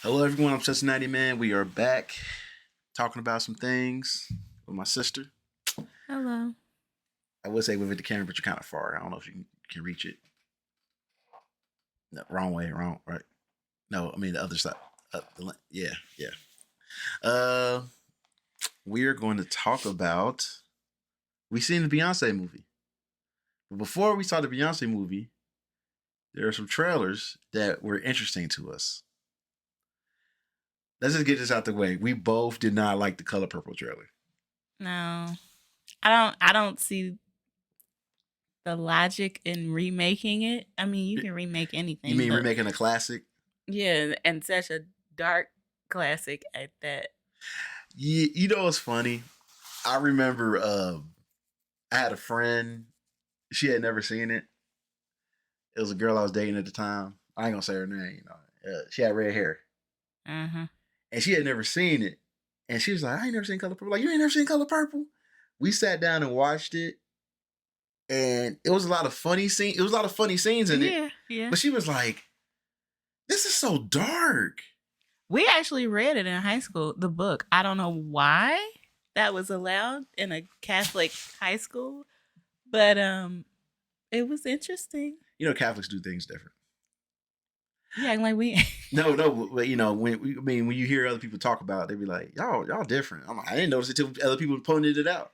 Hello, everyone. I'm Cincinnati Man. We are back talking about some things with my sister. Hello. I would say with the camera, but you're kind of far. I don't know if you can reach it. No, wrong way, wrong, right? No, I mean the other side. Yeah, yeah. Uh, we are going to talk about. We seen the Beyonce movie, but before we saw the Beyonce movie, there are some trailers that were interesting to us. Let's just get this out the way. We both did not like the Color Purple trailer. No. I don't see the logic in remaking it. I mean, you can remake You anything, mean but remaking a classic? yeah, and such a dark classic at that. You know what's funny? I remember I had a friend. She had never seen it. It was a girl I was dating at the time. I ain't gonna say her name. She had red hair, Uh-huh. and she had never seen it. And she was like, "I ain't never seen Color Purple." Like, you ain't never seen Color Purple? We sat down and watched it, and it was a lot of funny scenes. It was a lot of funny scenes in it. Yeah, yeah. But she was like, "This is so dark." We actually read it in high school, the book. I don't know why that was allowed in a Catholic high school, but it was interesting. You know, Catholics do things different. Yeah, like we No, but you know, when you hear other people talk about it, they be like, y'all different. I'm like, I didn't notice it till other people pointed it out.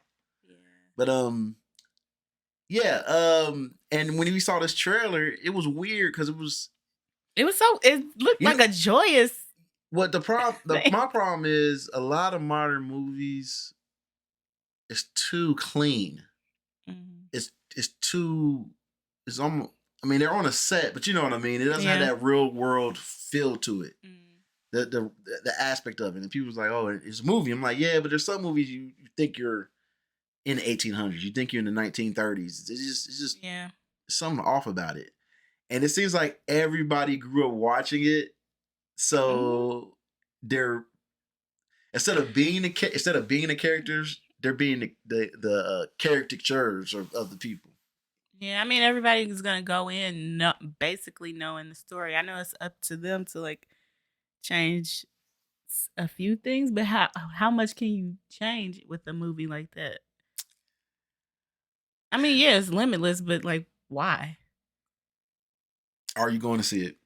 Yeah. But yeah, and when we saw this trailer, it was weird because It looked like know a joyous what the problem. thing. My problem is a lot of modern movies is too clean. Mhm. It's too. It's almost. I mean, they're on a set, but you know what I mean. It doesn't have Yeah. that real world feel to it. Mm. The aspect of it, and people's like, oh, it's a movie. I'm like, yeah, but there's some movies you think you're in the 1800s, you think you're in the 1930s. It's just Yeah. something off about it, and it seems like everybody grew up watching it, Mhm. so they're instead of being the characters, they're being the caricatures of the people. Yeah, I mean everybody's gonna go in basically knowing the story. I know it's up to them to like change a few things, but how much can you change with a movie like that? I mean, yeah, it's limitless, but like, why? Are you going to see it?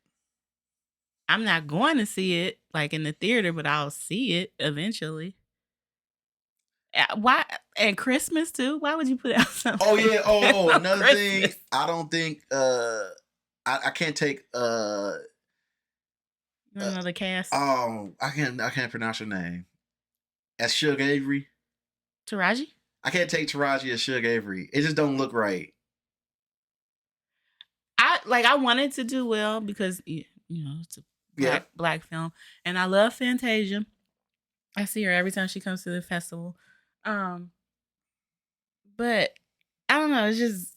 I'm not going to see it like in the theater, but I'll see it eventually. Why? And Christmas too? Why would you put out Oh something yeah. Oh, on another thing. Christmas? I don't think. I can't take. You want to know the cast? Oh, I can't pronounce her name. As Suge Avery. Taraji? I can't take Taraji as Suge Avery. It just don't look right. I wanted to do well because it's a Yeah. black film, and I love Fantasia. I see her every time she comes to the festival. Um, but I don't know. It's just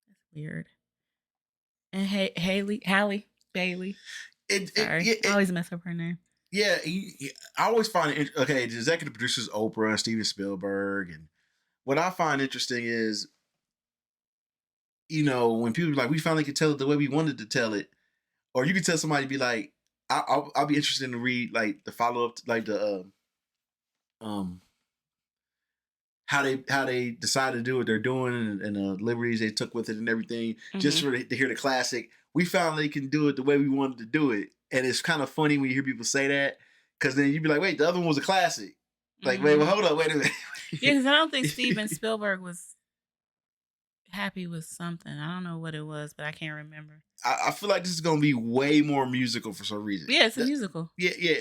it's weird. And Halle Bailey. Sorry, I always mess up her name. Yeah, I always find it okay. The executive producers Oprah and Steven Spielberg, and what I find interesting is, you know, when people are like, we finally could tell it the way we wanted to tell it, or you could tell somebody be like, I'll be interested to read like the follow up, like the um how they decided to do what they're doing and the liberties they took with it and everything, just Mm-hmm. for to hear the classic. We finally can do it the way we wanted to do it, and it's kind of funny when you hear people say that because then you'd be like, wait, the other one was a classic. Like, wait, well, Mm-hmm. hold up, wait a minute. Yeah, because I don't think Steven Spielberg was happy with something. I don't know what it was, but I can't remember. I feel like this is gonna be way more musical for some reason. Yeah, it's a musical. Yeah, yeah.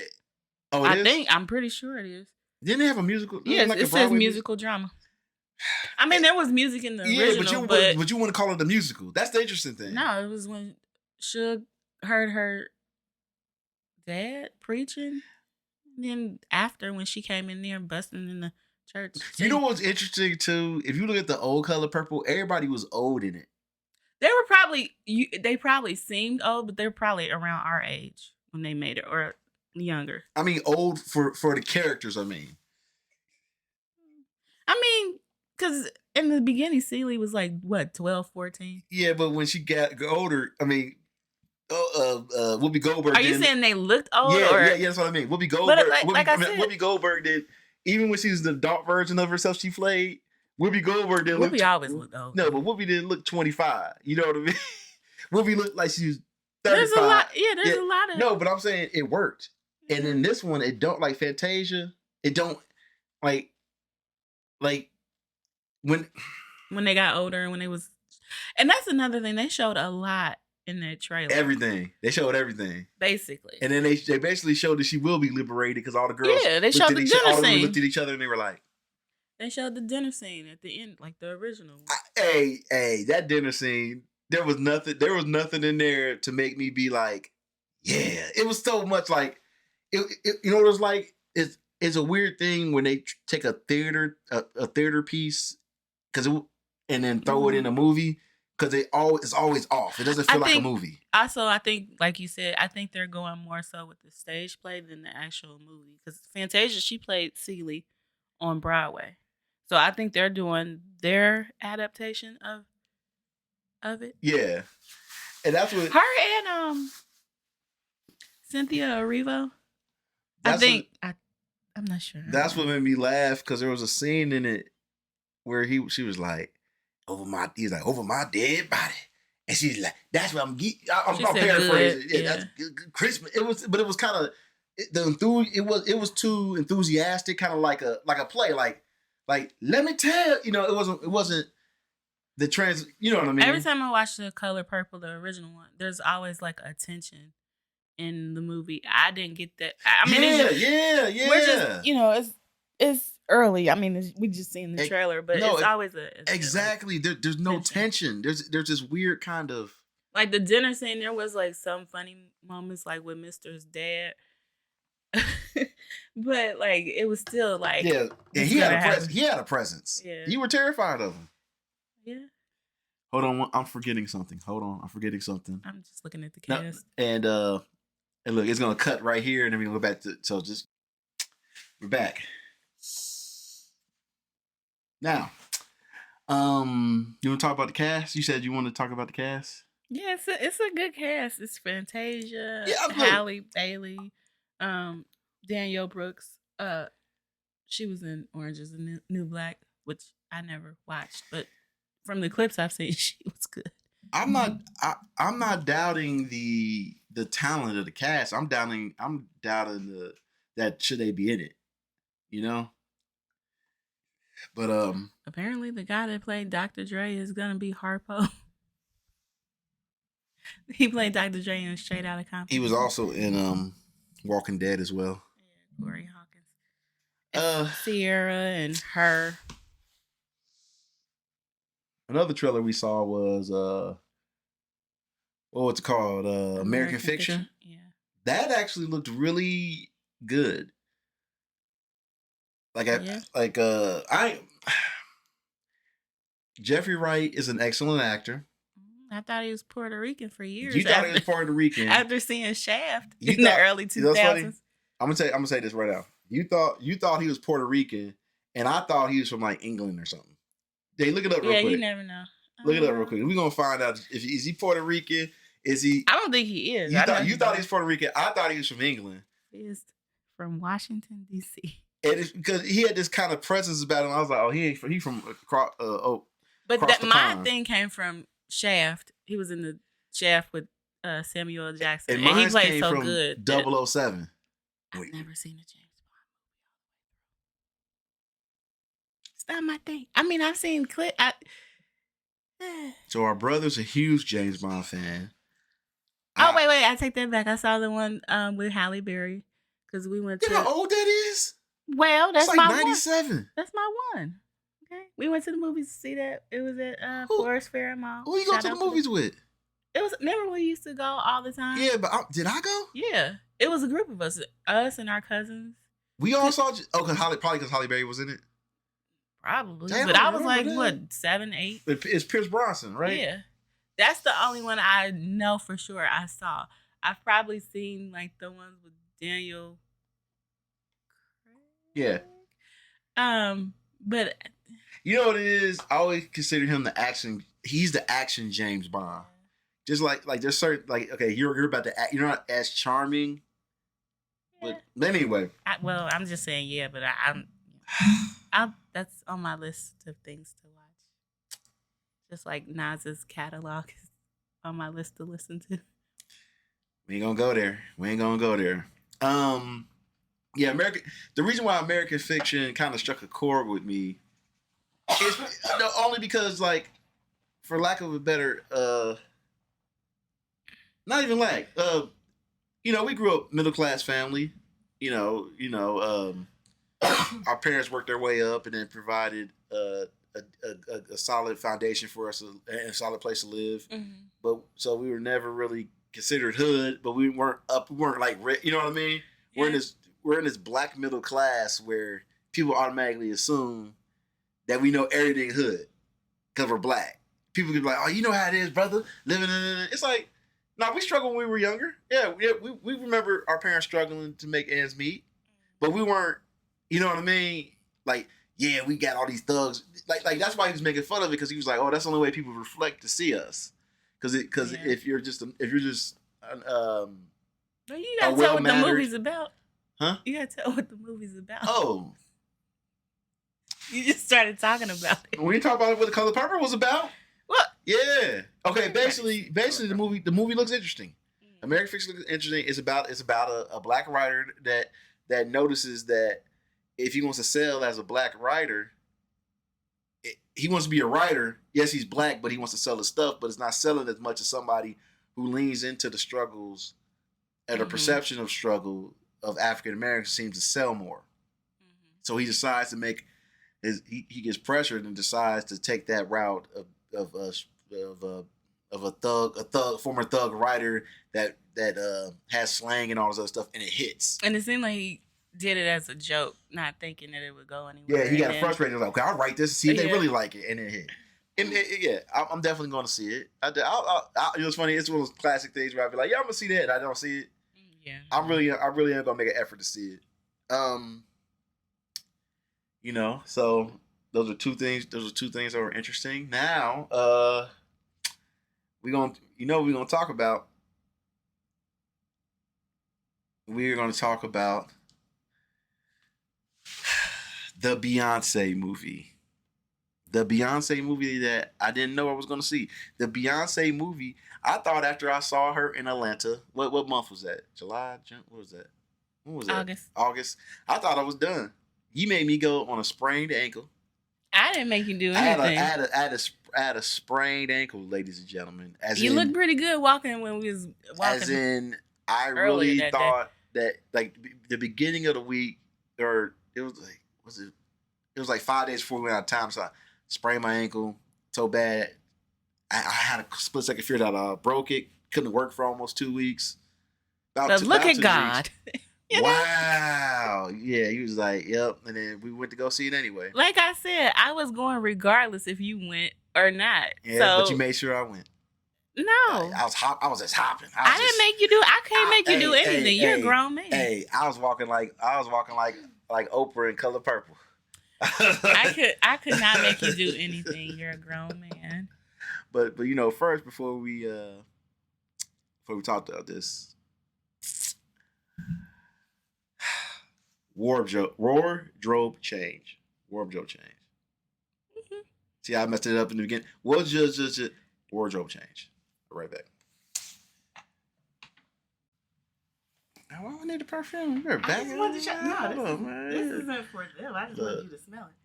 Oh, it I is. think I'm pretty sure it is. Didn't they have a musical? Yes, Like it a says Broadway musical drama. I mean, there was music in the original, but you want to call it a musical? That's the interesting thing. no, it was when Suge heard her dad preaching, and then after when she came in there busting in the church. You know what's interesting too? If you look at the old Color Purple, everybody was old in it. They were probably they probably seemed old, but they're probably around our age when they made it, or younger. I mean, old for the characters. I mean, Because in the beginning, Celie was like, what, 12, 14? yeah, but when she got older, I mean, Whoopi Goldberg. Are you saying they looked old? Yeah, or? yeah, that's what I mean. Whoopi But Goldberg. like I said, Whoopi Goldberg did. Even when she was the adult version of herself, she played. Whoopi Goldberg didn't Whoopi always looked old. No, but Whoopi didn't look 25. You know what I mean? Whoopi looked like she was 35. There's a lot. Yeah, there's a lot of. No, but I'm saying it worked. And in this one, it don't like Fantasia. It don't like when they got older and when they was, and that's another thing, they showed a lot in that trailer. Everything. They showed everything. Basically. And then they basically showed that she will be liberated because all the girls they showed the dinner scene. Looked at each other and they were like, they showed the dinner scene at the end, like the original one. Hey, that dinner scene, there was nothing in there to make me be like, yeah. It was so much like it you know what it was like? It's a weird thing when they take a theater piece and then throw it in a movie because it's always off. It doesn't feel like a movie. Also, I think, like you said, I think they're going more so with the stage play than the actual movie. Because Fantasia, she played Celie on Broadway, so I think they're doing their adaptation of it. Yeah, and that's what her and Cynthia Erivo. I'm not sure. That's what made me laugh because there was a scene in it where she was like, over my dead body. And she's like, that's what I'm paraphrasing. Yeah, that's good Christmas. It was kind of it was too enthusiastic, kind of like a play, like let me tell you know, it wasn't the trans, you know what I mean? Every time I watch The Color Purple, the original one, there's always like a tension in the movie. I didn't get that. I mean, yeah. We're just, you know, it's early. I mean, we just seen the trailer, but it's always exactly. There's no tension. There's this weird kind of like the dinner scene. There was like some funny moments, like with Mister's dad, but like it was still like and he had a presence. Yeah, you were terrified of him. Yeah. Hold on, I'm forgetting something. I'm just looking at the cast. And look, it's gonna cut right here, and then we're gonna go back to. So we're back. Now, you want to talk about the cast? You said you want to talk about the cast. Yeah, it's a good cast. It's Fantasia, Halle Bailey, Danielle Brooks. She was in Orange Is the New Black, which I never watched, but from the clips I've seen, she was good. I'm not doubting the talent of the cast. I'm doubting that should they be in it, you know. But apparently the guy that played Dr. Dre is gonna be Harpo. He played Dr. Dre in Straight Outta Compton. He was also in Walking Dead as well. Yeah, Corey Hawkins. Sierra and her. Another trailer we saw was what's it called? American Fiction. Yeah. That actually looked really good. Jeffrey Wright is an excellent actor. I thought he was Puerto Rican for years. You thought he was Puerto Rican after seeing Shaft in the early 2000s. I'm gonna say this right now. You thought he was Puerto Rican, and I thought he was from like England or something. Hey, look it up real quick. Yeah, you never know. Look it up real quick. We're gonna find out is he Puerto Rican? Is he? I don't think he is. You thought he was Puerto Rican. I thought he was from England. He is from Washington D.C. And it's because he had this kind of presence about him. I was like, oh, he from across. But my thing came from Shaft. He was in the Shaft with Samuel Jackson, and he played so good. 007. I've never seen a James Bond movie. It's not my thing. I mean, I've seen clips. So our brother's a huge James Bond fan. Oh, wait. I take that back. I saw the one with Halle Berry because we went to. You know how old that is? Well, that's like my 97. one. That's my one. Okay. We went to the movies to see that. It was at Forest Fair Mall. Who you go to the movies with? It was. Remember we used to go all the time? Yeah, but did I go? Yeah. It was a group of us and our cousins. We all saw. Probably because Halle Berry was in it. Probably. Damn, but I was like, what, 7, 8? It's Pierce Brosnan, right? Yeah. That's the only one I know for sure I saw. I've probably seen like the ones with Daniel. Yeah. But you know what it is? I always consider him the action. He's the action James Bond. Just like there's certain like okay, you're about to act, you're not as charming, Yeah. but anyway. I'm just saying yeah, but that's on my list of things to watch. Just like Nas's catalog is on my list to listen to. We ain't gonna go there. We ain't gonna go there. Yeah, American. The reason why American fiction kind of struck a chord with me is only because, like, for lack of a better, not even like, we grew up middle class family. Our parents worked their way up and then provided a solid foundation for us and a solid place to live. Mm-hmm. But so we were never really considered hood, but we weren't up. We weren't like you know what I mean. Yeah. We're in this black middle class where people automatically assume that we know everything hood because we're black. People can be like, "Oh, you know how it is, brother, living in it." It's like, no, we struggled when we were younger. Yeah, we remember our parents struggling to make ends meet, but we weren't. You know what I mean? Like, yeah, we got all these thugs. Like that's why he was making fun of it because he was like, "Oh, that's the only way people reflect to see us." Because if you're just well, you gotta tell what the movie's about. Huh? You gotta tell what the movie's about. Oh. You just started talking about it. We talk about what The Color Purple was about. What? Yeah. Okay. Basically, the movie looks interesting. American Fiction looks interesting. It's about a black writer that notices that if he wants to sell as a black writer, he wants to be a writer. Yes, he's black, but he wants to sell his stuff, but it's not selling as much as somebody who leans into the struggles and the perception of struggle of African Americans seems to sell more. Mm-hmm. So he decides to make he gets pressured and decides to take that route of a former thug writer that has slang and all this other stuff, and it hits. And it seemed like he did it as a joke, not thinking that it would go anywhere. Yeah, he got frustrated. He was like, okay, I'll write this and see if they really like it, and it hit. And I'm definitely going to see it. It's funny. It's one of those classic things where I'd be like, yeah, I'm gonna see that, and I don't see it. Yeah, I really am gonna make an effort to see it. So those are two things. Those are two things that were interesting. Now, we're gonna talk about. We're gonna talk about the Beyonce movie. The Beyonce movie that I didn't know I was going to see. The Beyonce movie, I thought after I saw her in Atlanta, what month was that? July? June? What was that? When was that? August. I thought I was done. You made me go on a sprained ankle. I didn't make you do anything. I had a sprained ankle, ladies and gentlemen. You looked pretty good walking when we was walking. As in, I really thought that like the beginning of the week, or it was like 5 days before we went out of time, so I sprained my ankle so bad. I had a split second fear that I broke it. Couldn't work for almost 2 weeks. Look at God. Wow. Yeah, he was like, yep. And then we went to go see it anyway. Like I said, I was going regardless if you went or not. Yeah, but you made sure I went. No. I was just hopping. I didn't make you do. I can't make you do anything. You're a grown man. Hey, I was walking like Oprah in Color Purple. I could not make you do anything. You're a grown man. But first before we talked about this, wardrobe change. Mm-hmm. See, I messed it up in the beginning. What's just wardrobe change? Right back. Now, why do I need the perfume? You're back. I just wanted to check. No, this isn't for them. I just wanted you to smell it.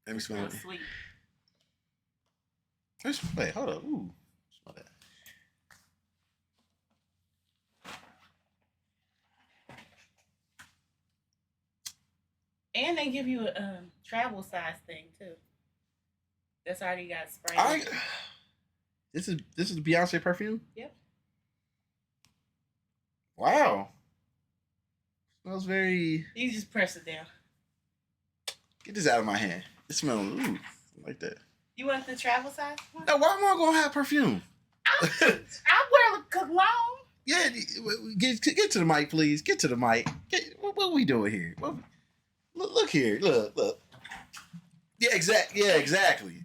Let me smell it. Sweet. Wait, hold up. Ooh, smell that. And they give you a travel size thing too. That's already got sprayed. This is the Beyonce perfume? Yep. Wow. Smells very. You just press it down. Get this out of my hand. It smells like that. You want the travel size one? No, why am I gonna have perfume? I wear cologne. Yeah, get to the mic, please. Get to the mic. What are we doing here? Look here. Look. Yeah, exactly.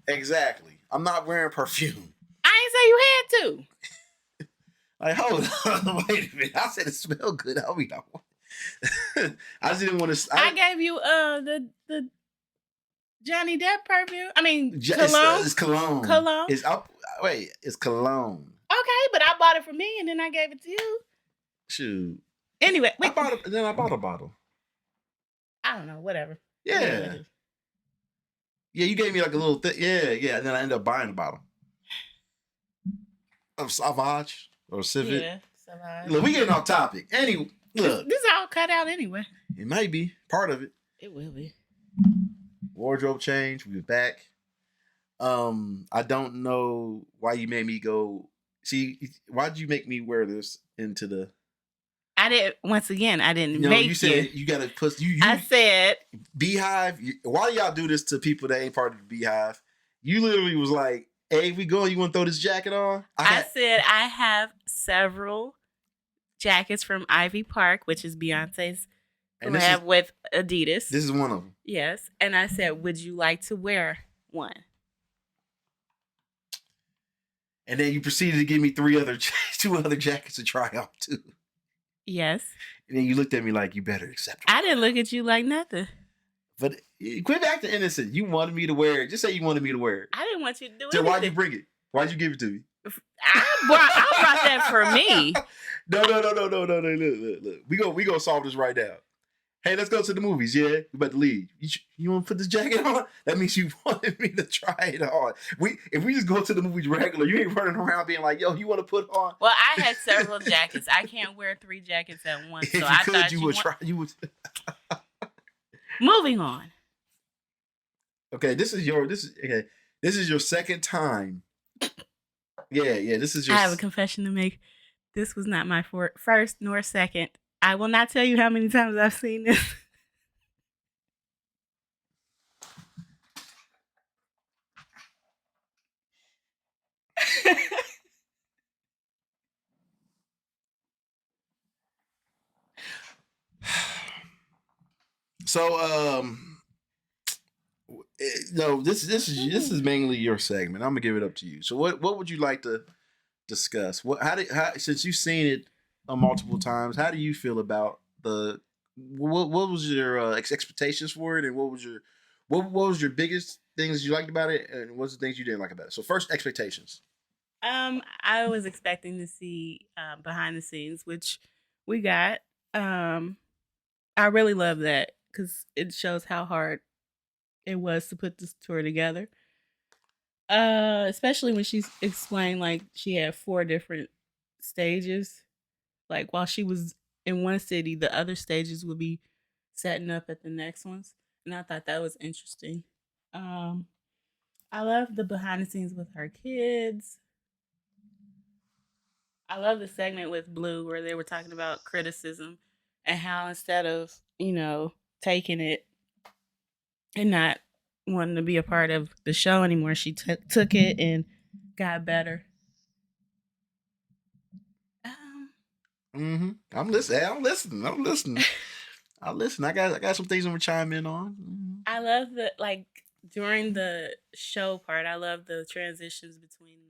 I'm not wearing perfume. I you had to. Like, hold on, wait a minute. I said it smelled good. I just didn't want to. I gave you the Johnny Depp perfume. I mean, cologne. It's cologne. Cologne. It's cologne. Okay, but I bought it for me and then I gave it to you. Shoot. Anyway, I bought a bottle. I don't know. Whatever. Yeah. Yeah, you gave me like a little thing. Yeah. And then I ended up buying a bottle of Savage or Civic. Yeah, Savage. Look, we getting off topic. Anyway, look. This is all cut out anyway. It might be part of it. It will be. Wardrobe change. We're back. I don't know why you made me go. See, why'd you make me wear this into the? I didn't. Once again, I didn't make you. Said you gotta put you. I said Beehive. Why y'all do this to people that ain't part of the Beehive? You literally was like, "Hey, we going? You want to throw this jacket on?" I said I have several jackets from Ivy Park, which is Beyonce's collab with Adidas. This is one of them. Yes, and I said, "Would you like to wear one?" And then you proceeded to give me two other jackets to try out too. Yes. And then you looked at me like, you better accept it. I didn't look at you like nothing. But quit acting innocent. You wanted me to wear it. Just say you wanted me to wear it. I didn't want you to do it. So why'd you bring it? Why'd you give it to me? I brought that for me. No. Look. We gonna solve this right now. Hey, let's go to the movies. Yeah, we about to leave. You want to put this jacket on? That means you wanted me to try it on. If we just go to the movies regular, you ain't running around being like, yo, you want to put on? Well, I had several jackets. I can't wear 3 jackets at once. So I thought you would try. You would. Moving on. Okay, this is your second time. Yeah. This is your. I have a confession to make. This was not my first nor second. I will not tell you how many times I've seen this. So no, this is mainly your segment. I'm gonna give it up to you. So what would you like to discuss? Since you've seen it multiple times, how do you feel about what was your expectations for it, and what was your biggest things you liked about it, and what's the things you didn't like about it? So first, expectations. I was expecting to see behind the scenes, which we got. I really love that because it shows how hard it was to put this tour together. Especially when she explained like she had 4 different stages. Like while she was in one city, the other stages would be setting up at the next ones. And I thought that was interesting. I love the behind the scenes with her kids. I love the segment with Blue where they were talking about criticism and how instead of, taking it and not wanting to be a part of the show anymore, she took it and got better. I'm listening. I got some things I'm gonna chime in on. I love during the show part, I love the transitions between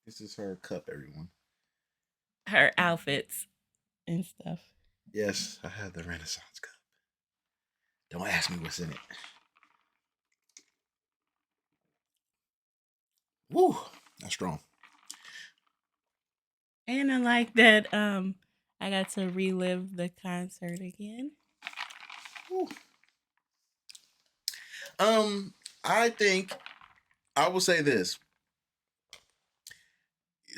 This is her cup, everyone. Her outfits and stuff. Yes, I have the Renaissance cup. Don't ask me what's in it. Woo, that's strong. And I like that I got to relive the concert again. Woo. I think I will say this.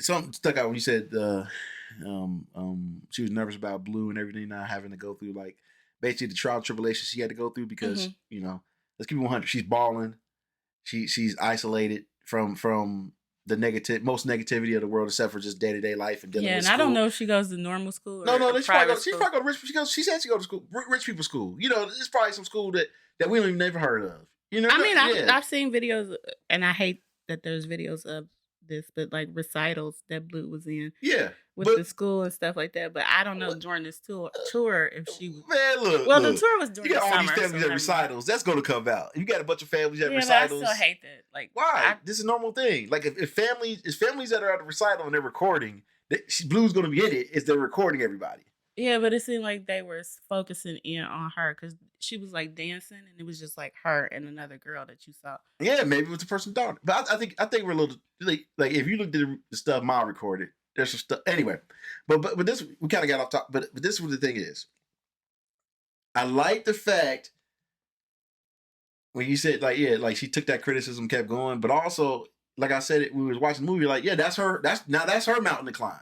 Something stuck out when you said she was nervous about Blue and everything, not having to go through like basically the trial and tribulation she had to go through because let's keep it 100. She's balling. She's isolated from the most negativity of the world, except for just day-to-day life and dealing with school. I don't know if she goes to normal school. No, she probably go to rich. She said she go to school, rich people school. It's probably some school that we don't even never heard of. I've seen videos, and I hate that there's videos of this, but like recitals that Blue was in Yeah, with but the school and stuff like that. But I don't know during this tour if she was. man, look, Well, the look. tour was You during the got all these summer, families so at never mind. recitals. That's going to come out. You got a bunch of families at Yeah, but I recitals. still hate that. Like, Why? This is a normal thing. Like if families that are at a recital and they're recording, Blue's going to be in it. Is they're recording everybody. Yeah, but it seemed like they were focusing in on her because she was like dancing, and it was just like her and another girl that you saw. Yeah, maybe it was the person's daughter. But I think we're a little like if you looked at the stuff Ma recorded, there's some stuff anyway. But this we kind of got off top. But this is what the thing is. I like the fact when you said like she took that criticism, kept going, but also like I said, we was watching the movie, like that's her mountain to climb.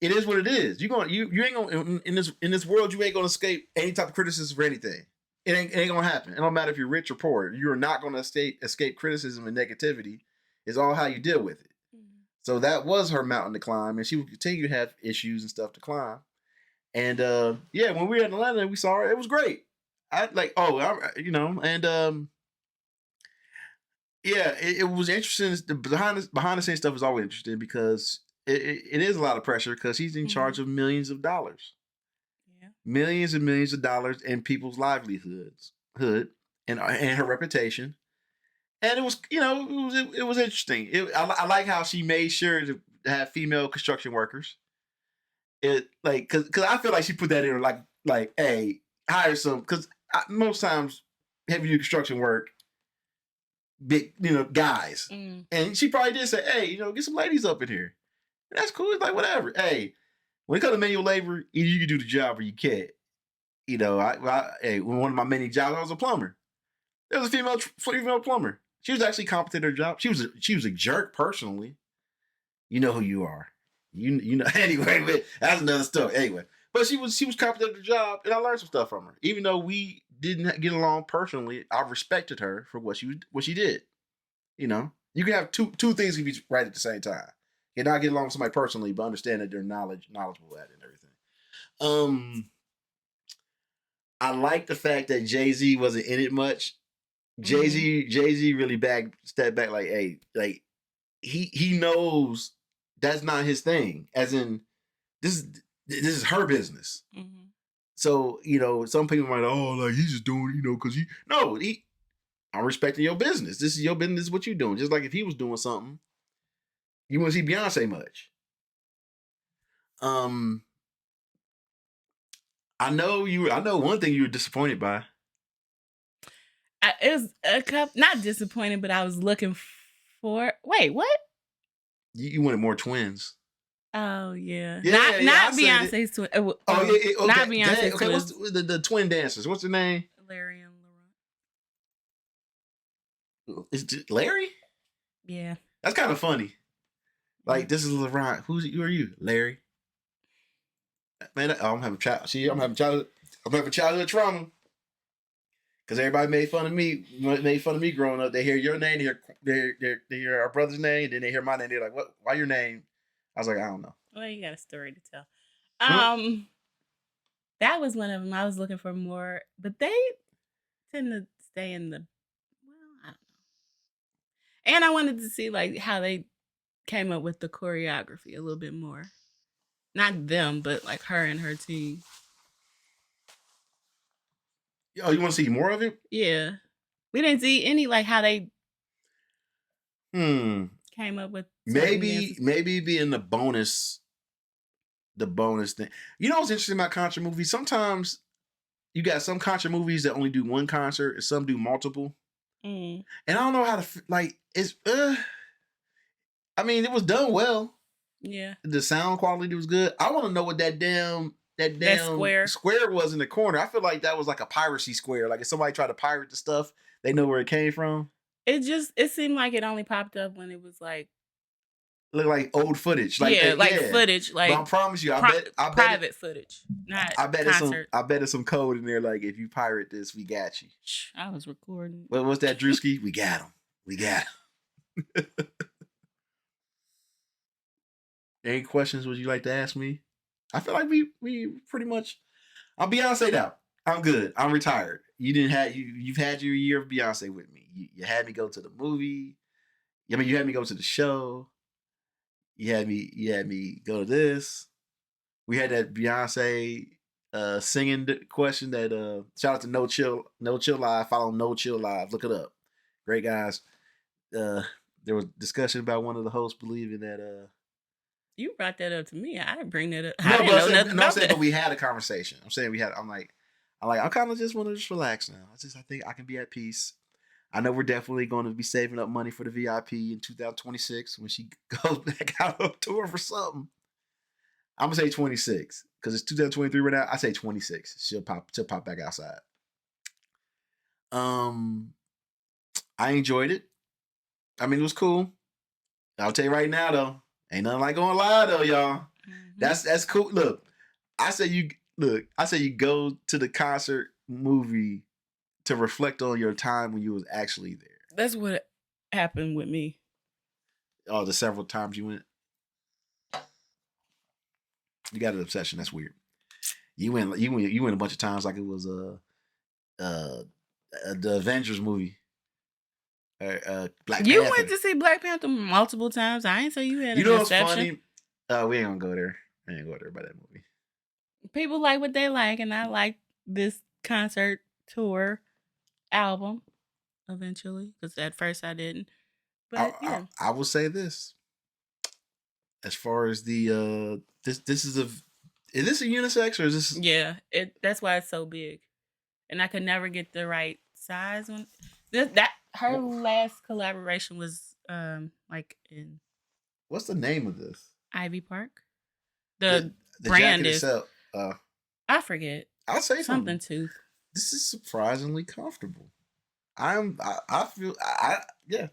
It is what it is. You ain't gonna in this world you ain't gonna escape any type of criticism for anything. It ain't gonna happen. It don't matter if you're rich or poor. You're not gonna escape criticism and negativity. It's all how you deal with it. Mm-hmm. So that was her mountain to climb, and she would continue to have issues and stuff to climb. And yeah, when we were in Atlanta, we saw her. It was great. Yeah, it was interesting. The behind the scenes stuff is always interesting because it is a lot of pressure because he's in charge of millions of dollars. Yeah. Millions and millions of dollars in people's livelihoods and her reputation. And it was, it was interesting. I like how she made sure to have female construction workers. It like because I feel like she put that in like hey, hire some because most times heavy duty construction work big guys and she probably did say hey get some ladies up in here. And that's cool. It's like whatever. Hey, when it comes to manual labor, either you can do the job or you can't. Hey, one of my many jobs, I was a plumber. There was a female plumber. She was actually competent at her job. She was a jerk personally. You know who you are. You know. Anyway, but that's another story. Anyway, but she was competent at her job, and I learned some stuff from her. Even though we didn't get along personally, I respected her for what she did. You can have two things can be right at the same time. You not get along with somebody personally, but understand that they're knowledgeable at it and everything. I like the fact that Jay-Z wasn't in it much. Jay-Z really stepped back like, hey, like he knows that's not his thing. As in, this is her business. Mm-hmm. So some people might like he's just doing because I'm respecting your business. This is your business. This is what you're doing. Just like if he was doing something, you wouldn't see Beyonce much. I know one thing you were disappointed by. It was a cup, not disappointed, but I was looking for. Wait, what? You wanted more twins. Oh yeah, not Beyonce's twin. Okay. Not Beyonce's okay, twins. What's the twin dancers? What's their name? Larry and Laurent. Is it Larry? Yeah, that's kind of funny. Like this is Laurent. Who are you? Larry. Man, I'm having childhood trauma. Because everybody made fun of me growing up. They hear your name, they hear our brother's name, and then they hear my name. They're like, "What? Why your name?" I was like, "I don't know." Well, you got a story to tell. That was one of them. I was looking for more, but they tend to stay in the. Well, I don't know. And I wanted to see like how they came up with the choreography a little bit more. Not them, but like her and her team. Oh, you want to see more of it? Yeah. We didn't see any like how they came up with maybe being the bonus thing. You know what's interesting about concert movies? Sometimes you got some concert movies that only do one concert and some do multiple. And I don't know how to it's I mean, it was done well. Yeah. The sound quality was good. I want to know what that damn square was in the corner. I feel like that was like a piracy square. Like if somebody tried to pirate the stuff, they know where it came from. It seemed like it only popped up when it was like look like old footage. Footage. Like but I promise you, I bet private footage. Not I bet concert. It's some code in there. Like if you pirate this, we got you. I was recording. What's that, Drewski? We got him. We got him. Any questions would you like to ask me? I feel like we pretty much. I'm Beyonce now. I'm good. I'm retired. You've had your year of Beyonce with me. You had me go to the movie. I mean, you had me go to the show. You had me go to this. We had that Beyonce singing question that shout out to No Chill Live. Follow No Chill Live. Look it up. Great guys. There was discussion about one of the hosts believing that You brought that up to me. I didn't bring that up. no, I didn't know nothing about that. but we had a conversation. I'm saying we had. I kind of just want to just relax now. I think I can be at peace. I know we're definitely going to be saving up money for the VIP in 2026 when she goes back out on tour for something. I'm gonna say 26 because it's 2023 right now. I say 26. She'll pop back outside. I enjoyed it. I mean, it was cool. I'll tell you right now though, ain't nothing like going live though, y'all. Mm-hmm. That's cool. Look, I say you go to the concert movie to reflect on your time when you was actually there. That's what happened with me. Oh, the several times you went. You got an obsession. That's weird. You went a bunch of times like it was the Avengers movie. Black Panther. You went to see Black Panther multiple times. I ain't say you had. You know what's funny? We ain't gonna go there. I ain't gonna go there by that movie. People like what they like, and I like this concert tour album. Eventually, because at first I didn't. But yeah, I will say this. As far as the is this a unisex or is this? Yeah, that's why it's so big, and I could never get the right size when that her last collaboration was like in. What's the name of this? Ivy Park. The brand is. Itself, I forget. I'll say something too. This is surprisingly comfortable.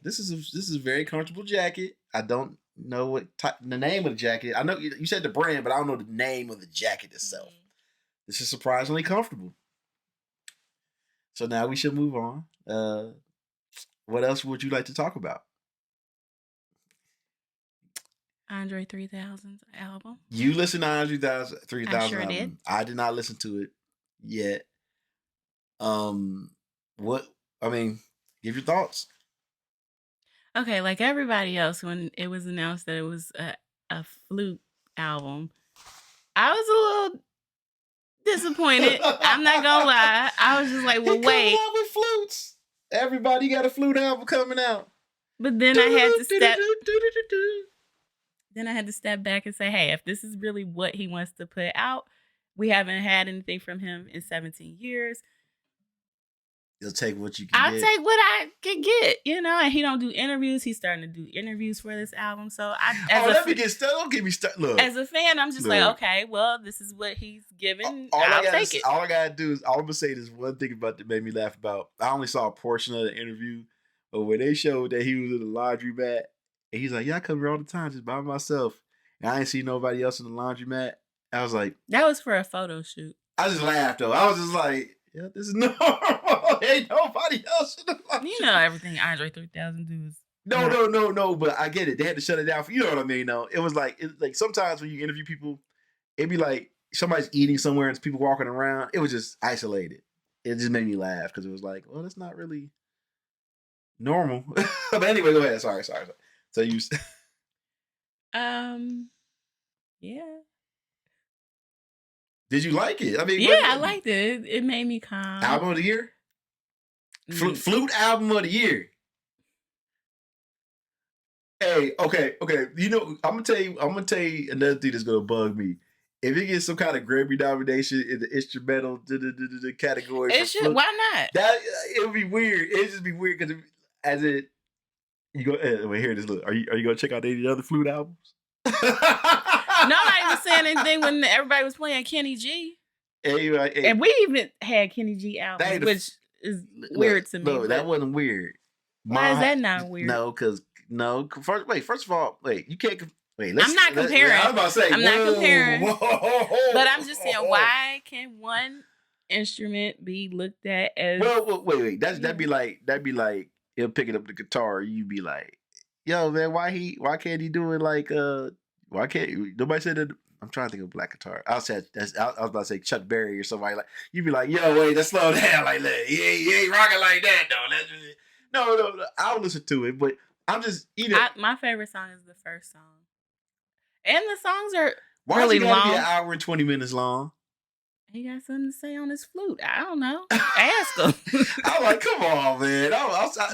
This is a very comfortable jacket. I don't know what the name of the jacket. I know you said the brand, but I don't know the name of the jacket itself. Mm-hmm. This is surprisingly comfortable. So now we should move on. What else would you like to talk about? Andre 3000's album. You listened to Andre 3000 I sure album. Did. I did not listen to it yet. Give your thoughts. Okay, like everybody else, when it was announced that it was a flute album, I was a little disappointed. I'm not gonna lie. I was just like, well, wait. Out with flutes. Everybody got a flute album coming out. But then I had to step. Then I had to step back and say, hey, if this is really what he wants to put out, we haven't had anything from him in 17 years. You'll take what you can I'll take what I can get, and he don't do interviews. He's starting to do interviews for this album. So don't get me started. Look. As a fan, I'm just like, okay, well, this is what he's given. I'll take it. All I gotta do is I'm gonna say this one thing about that made me laugh about. I only saw a portion of the interview, but when they showed that he was in the laundromat, and he's like, yeah, I come here all the time just by myself. And I ain't see nobody else in the laundromat. I was like, that was for a photo shoot. I just laughed though. I was just like, yeah, this is normal. Ain't nobody else in the laundromat. Everything Andre 3000 do is. No. But I get it. They had to shut it down for what I mean. No, it was like sometimes when you interview people, it'd be like somebody's eating somewhere and people walking around. It was just isolated. It just made me laugh because it was like, well, that's not really normal. But anyway, go ahead. Sorry. So you. Yeah. Did you like it? I mean, yeah, I liked it. It made me calm. Album of the year? Flute album of the year. Hey, okay. I'm gonna tell you another thing that's gonna bug me. If it gets some kind of Grammy nomination in the instrumental category, it should. Why not? That it would be weird. It'd just be weird because you go. Wait, here it is. Look, are you gonna check out any other flute albums? Nobody was saying anything when everybody was playing Kenny G. Hey. And we even had Kenny G albums, which is weird to me. No, that wasn't weird. Why is that not weird? First of all, you can't. I'm not comparing. I was about to say, I'm not comparing. But I'm just saying, why can one instrument be looked at as? Well, wait. That'd be like him picking up the guitar. You'd be like, yo, man, why can't he do it like why can't nobody said that? I'm trying to think of black guitar. I was about to say Chuck Berry or somebody like. You'd be like, yo, wait, let's slow down like that. He ain't rocking like that though. No. I'll listen to it, but I'm just eating. My favorite song is the first song, and the songs are Why really is it gotta long. be an hour and 20 minutes long? He got something to say on his flute. I don't know. Ask him. I'm like, come on, man.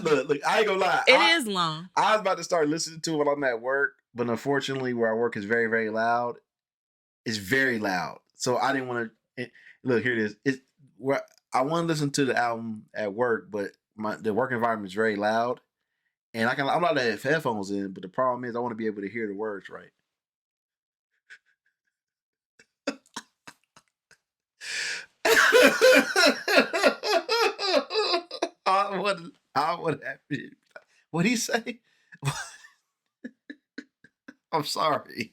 Look, I ain't gonna lie. It is long. I was about to start listening to it while I'm at work, but unfortunately, where I work is very, very loud. It's very loud, so I didn't want to. Look, here it is. It's where I want to listen to the album at work, but the work environment is very loud, and I'm allowed to have headphones in, but the problem is I want to be able to hear the words right. I would have. What'd he say? I'm sorry.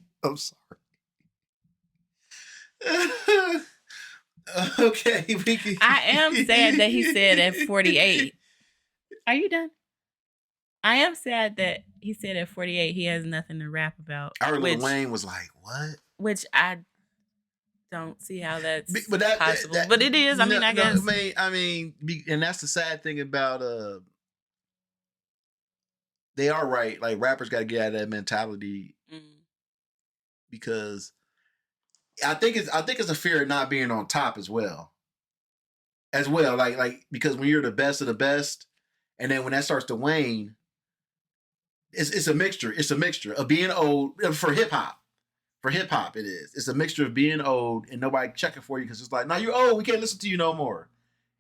Okay, we can. I am sad that he said at 48. Are you done? I am sad that he said at 48 he has nothing to rap about. I heard Lil Wayne was like, "What?" Which I don't see how that's possible. But it is. I guess. And that's the sad thing about they are right. Like rappers got to get out of that mentality because I think it's a fear of not being on top as well. Like because when you're the best of the best, and then when that starts to wane, it's a mixture. It's a mixture of being old for hip hop. For hip hop, it is. It's a mixture of being old and nobody checking for you because it's like, no, you're old. We can't listen to you no more.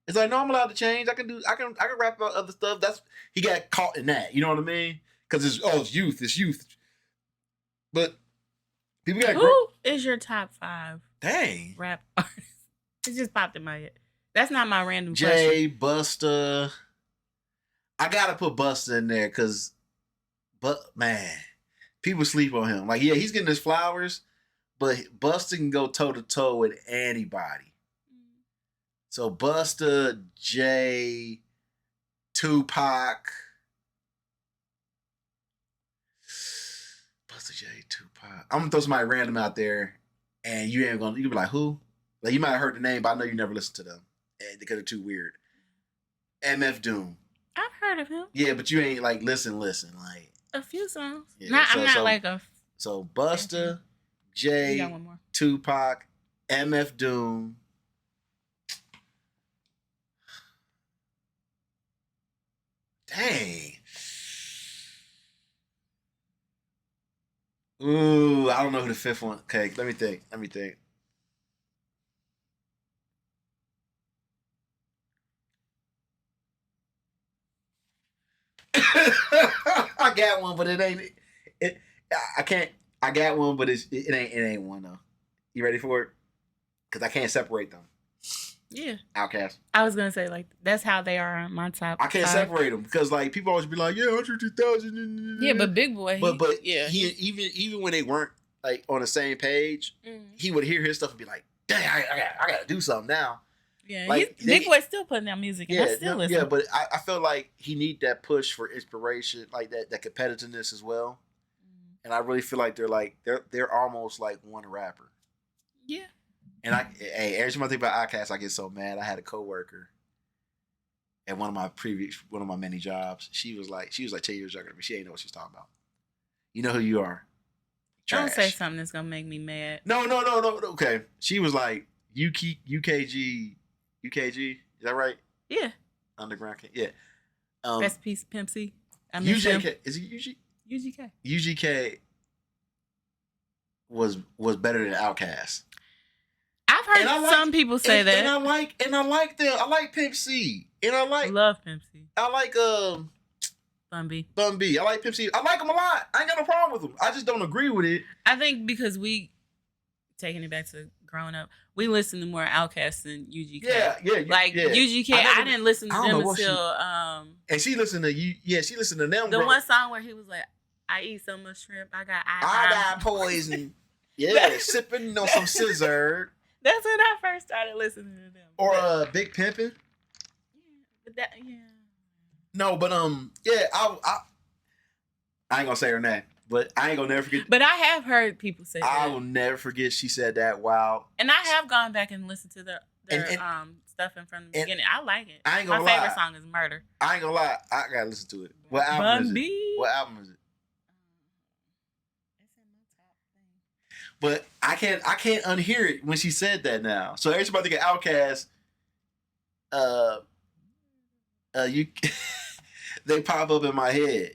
It's like, no, I'm allowed to change. I can rap about other stuff. He got caught in that. You know what I mean? Because it's youth. But people got. Who is your top 5? Dang. Rap artists. It just popped in my head. That's not my random Jay, question. Busta. I gotta put Busta in there because, man, people sleep on him. Like, yeah, he's getting his flowers, but Busta can go toe to toe with anybody. So Busta, Jay, Tupac. Busta, Jay, Tupac. I'm gonna throw somebody random out there, and you can be like, who? Like, you might have heard the name, but I know you never listened to them because they're too weird. MF Doom. I've heard of him. Yeah, but you ain't like listen. Like a few songs. Yeah, I'm not like a. So Busta, Jay, Tupac, MF Doom. Dang. Ooh, I don't know who the fifth one. Okay, let me think. I got one, but it ain't. I can't. I got one, but it ain't one though. You ready for it? Because I can't separate them. Yeah. Outkast. I was gonna say like that's how they are on my top. I can't separate them because like people always be like, yeah, 102,000. Yeah, but Big Boy. But yeah, he even when they weren't like on the same page, he would hear his stuff and be like, dang, I gotta do something now. Yeah, like, Big Boy's still putting out music. And I still listen. Yeah, but I feel like he need that push for inspiration, like that competitiveness as well. And I really feel like they're almost like one rapper. Yeah. And every time I think about Outkast, I get so mad. I had a coworker at one of my many jobs. She was like 10 years younger than me. She ain't know what she was talking about. You know who you are. Trash. Don't say something that's gonna make me mad. No. Okay. She was like UKG. Is that right? Yeah. Underground. Yeah. Best Piece Pimp C. UGK. Is it UG? UGK. UGK was better than Outkast. I've heard some people say that. And I like them. I like Pimp C. And I love Pimp C. I like Bun B. I like Pimp C. I like them a lot. I ain't got no problem with them. I just don't agree with it. I think because we taking it back to growing up, we listened to more Outkast than UGK. Yeah. UGK, I didn't listen to them until and she listened to you. Yeah, she listened to them. The one song where he was like, "I eat so much shrimp, I got poison." Yeah, sipping on some scissor. That's when I first started listening to them. Or Big Pimpin'. Yeah. No, but yeah, I ain't gonna say her name, but I ain't gonna never forget. But I have heard people say that. I will never forget she said that. Wow. And I have gone back and listened to their stuff in from the and beginning. I like it. I ain't My gonna favorite lie. song is Murder. I ain't gonna lie. I gotta listen to it. What album is it? What album is it? It's in my top thing. But I can't unhear it when she said that now. So every time I think of Outkast, you they pop up in my head.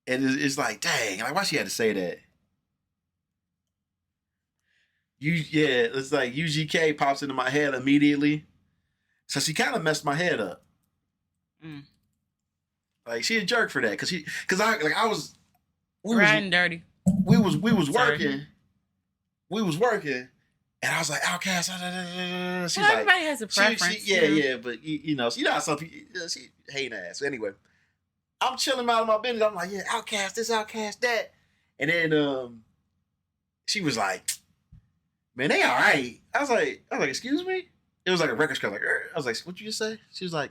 And it's like, dang, like why she had to say that? It's like UGK pops into my head immediately. So she kind of messed my head up. Like she a jerk for that, riding dirty. We was working, and I was like, Outkast. She's everybody has a preference. But you know some people she hating ass. So anyway, I'm chilling out of my business. I'm like, yeah, Outkast this, Outkast that, and then she was like, man, they all right. I was like, excuse me. It was like a record scratch. Like, I was like, what you just say? She was like,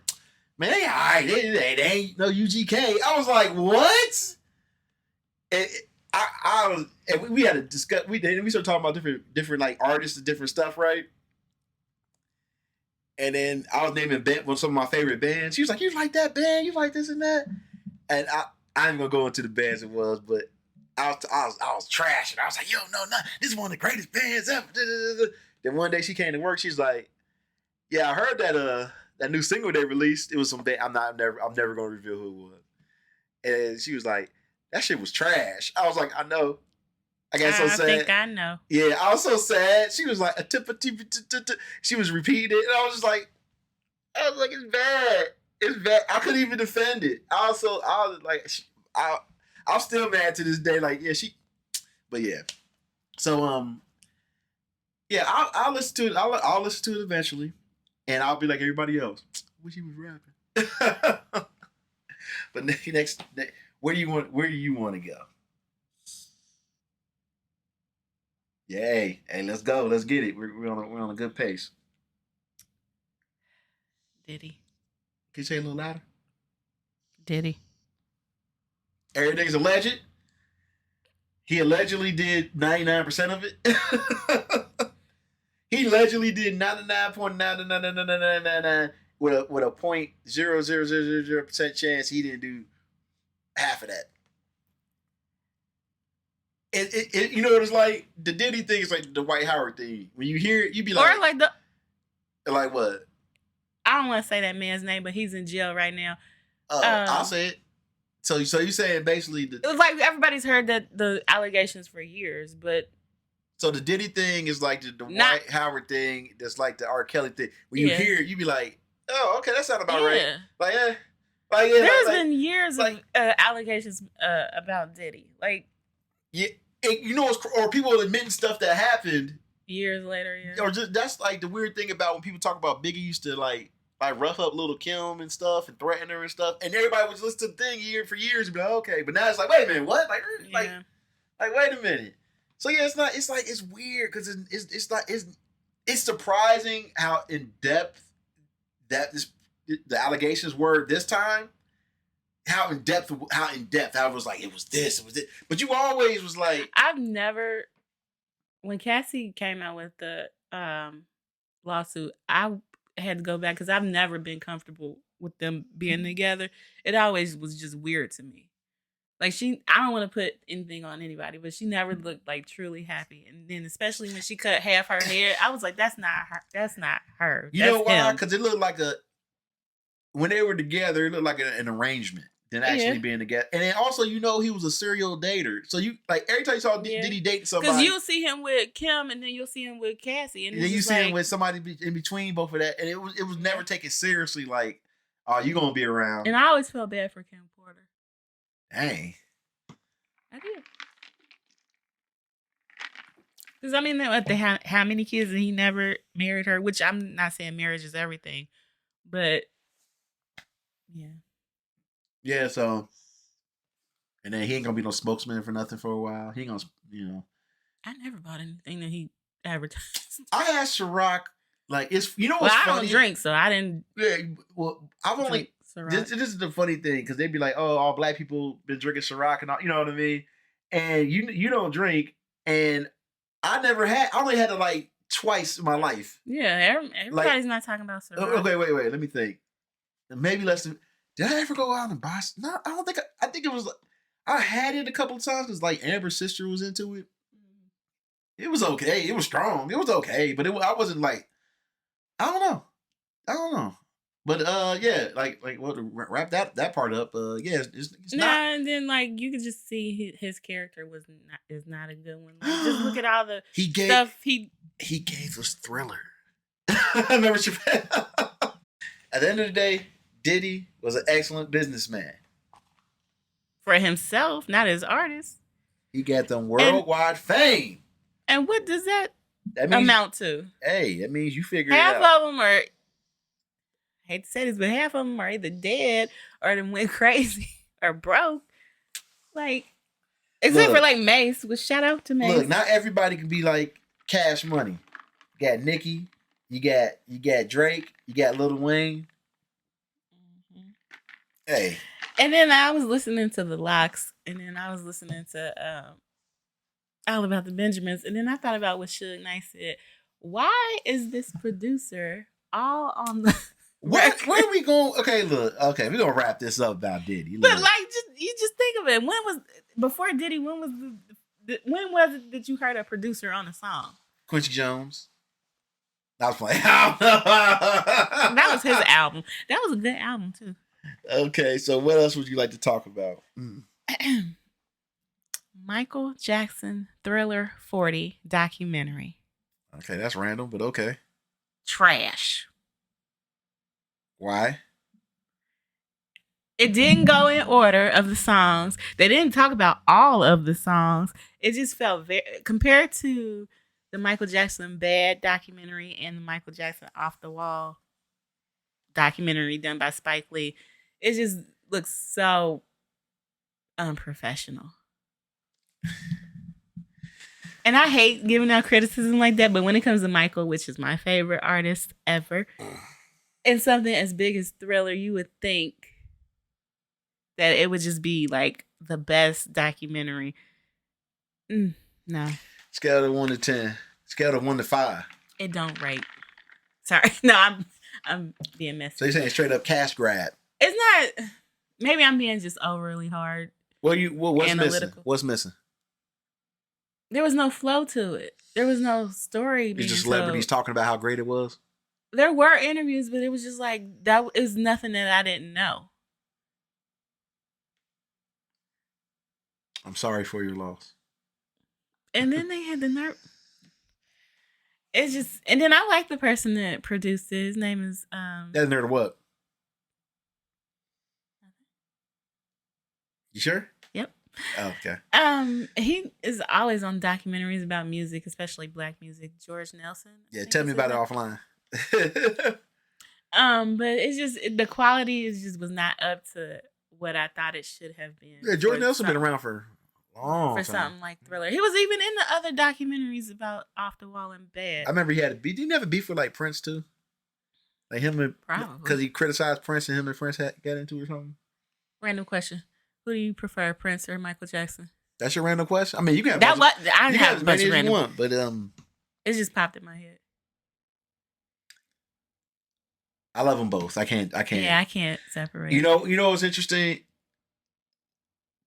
man, they all right. They ain't no UGK. I was like, what? And we had to discuss. We started talking about different like artists and different stuff, right? And then I was naming some of my favorite bands. She was like, "You like that band? You like this and that?" And I ain't gonna go into the bands it was, but I was trashing. I was like, "Yo, no, this is one of the greatest bands ever." Then one day she came to work. She's like, "Yeah, I heard that new single they released. It was some band. I'm never gonna reveal who it was." And she was like, that shit was trash. I was like, I know. I got so sad. I think I know. Yeah, I was so sad. She was like, she was repeating it. And I was like, it's bad. It's bad. I couldn't even defend it. I'm still mad to this day. Like, yeah, but yeah. So, yeah, I'll listen to it. I'll listen to it eventually. And I'll be like everybody else. I wish he was rapping. But next, where do you want to go? Yay! Hey, let's go. Let's get it. We're on a good pace. Diddy. Can you say it a little louder? Diddy. Everything's alleged. He allegedly did 99% of it. He allegedly did 99.99999 with a 0.0000% chance he didn't do half of that. It you know what it's like? The Diddy thing is like the Dwight Howard thing. When you hear it, you be like, or like like what? I don't want to say that man's name, but he's in jail right now. I'll say it. So you saying basically it was like everybody's heard that the allegations for years, but so the Diddy thing is like the Dwight Howard thing. That's like the R. Kelly thing. When you hear it, you be like, oh, okay, that sounds about right. Like, there's been years of allegations about Diddy. Like, yeah, you know, or people admitting stuff that happened years later. Yeah, or just that's like the weird thing about when people talk about Biggie used to like rough up Little Kim and stuff and threaten her and stuff, and everybody was listening to the thing for years and be like, okay, but now it's like, wait a minute, what? Like wait a minute. So yeah, it's weird because it's surprising how in depth the allegations were this time. How in depth I was like, it was this. But you always was like, when Cassie came out with the lawsuit, I had to go back because I've never been comfortable with them being together. It always was just weird to me. Like I don't want to put anything on anybody, but she never looked like truly happy. And then especially when she cut half her hair, I was like, that's not her. That's not her. You know why? Because it looked like when they were together, it looked like an arrangement than actually being together. And then also, you know, he was a serial dater. So you like every time you saw Diddy dating somebody, because you'll see him with Kim, and then you'll see him with Cassie, and then you see him with somebody in between both of that, and it was never taken seriously. Like, oh, you gonna be around? And I always felt bad for Kim Porter. Dang. I did. Because I mean, how many kids and he never married her? Which I'm not saying marriage is everything, but yeah. Yeah, so and then he ain't gonna be no spokesman for nothing for a while. He ain't gonna, you know. I never bought anything that he advertised. I asked Ciroc, like, it's what's I funny? don't drink, so I didn't. Yeah, well, I've only. This is the funny thing because they'd be like, "Oh, all black people been drinking Ciroc and all," you know what I mean? And you don't drink, and I only had to like twice in my life. Yeah, everybody's not talking about Ciroc. Okay, wait. Let me think. Maybe less than. Did I ever go out and buy? No, I don't think. I think it was. I had it a couple of times because like Amber's sister was into it. It was okay. It was strong. It was okay, but I wasn't like. I don't know. But yeah, like well, to wrap that part up. Yeah, it's not. And then like you could just see his character is not a good one. Like, just look at all the stuff he gave us Thriller. Remember At the end of the day, Diddy was an excellent businessman. For himself, not as artist. He got them worldwide fame. And what does that amount to? Hey, that means you figure it out. Half of them are, I hate to say this, but half of them are either dead or they went crazy or broke. Like, except for like Mace, which shout out to Mace. Look, not everybody can be like Cash Money. You got Nicki, you got Drake, you got Lil Wayne. Mm-hmm. Hey. And then I was listening to the Locks, and then I was listening to All About the Benjamins, and then I thought about what Suge Knight said. Why is this producer all on the where are we going? Okay, look. Okay, we're gonna wrap this up about Diddy. Look. But like, just think of it. When was before Diddy? When was it that you heard a producer on a song? Quincy Jones. I was playing. That was his album. That was a good album too. Okay, so what else would you like to talk about? Michael Jackson Thriller 40 documentary. Okay, that's random, but okay. Trash. Why? It didn't go in order of the songs. They didn't talk about all of the songs. It just felt very, compared to the Michael Jackson Bad documentary and the Michael Jackson Off the Wall documentary done by Spike Lee, it just looks so unprofessional. And I hate giving out criticism like that, but when it comes to Michael, which is my favorite artist ever, and something as big as Thriller, you would think that it would just be like the best documentary. No. Scale of 1 to 10. Scale of 1 to 5. It don't rate. Sorry. No, I'm being messy. So you're saying straight up cash grab? It's not. Maybe I'm being just overly hard. What's missing? What's missing? There was no flow to it. There was no story. It's just celebrities talking about how great it was. There were interviews, but it was just like that is nothing that I didn't know. I'm sorry for your loss. And then they had the nerve. It's just, and then I like the person that produced it. His name is That's nerd what? You sure? Yep. Oh, okay. He is always on documentaries about music, especially black music. George Nelson. Yeah, tell me about it offline. But it's just the quality was not up to what I thought it should have been. Yeah, George Nelson been around for a long time. Something like Thriller. He was even in the other documentaries about Off the Wall and Bad. I remember he had a beef. Didn't he have a beef with like Prince too? Like him and probably because he criticized Prince and him and Prince got into it or something. Random question. Who do you prefer, Prince or Michael Jackson? That's your random question? I mean, you can have I have a bunch of random ones, but it just popped in my head. I love them both. I can't. Yeah, I can't separate. You know what's interesting?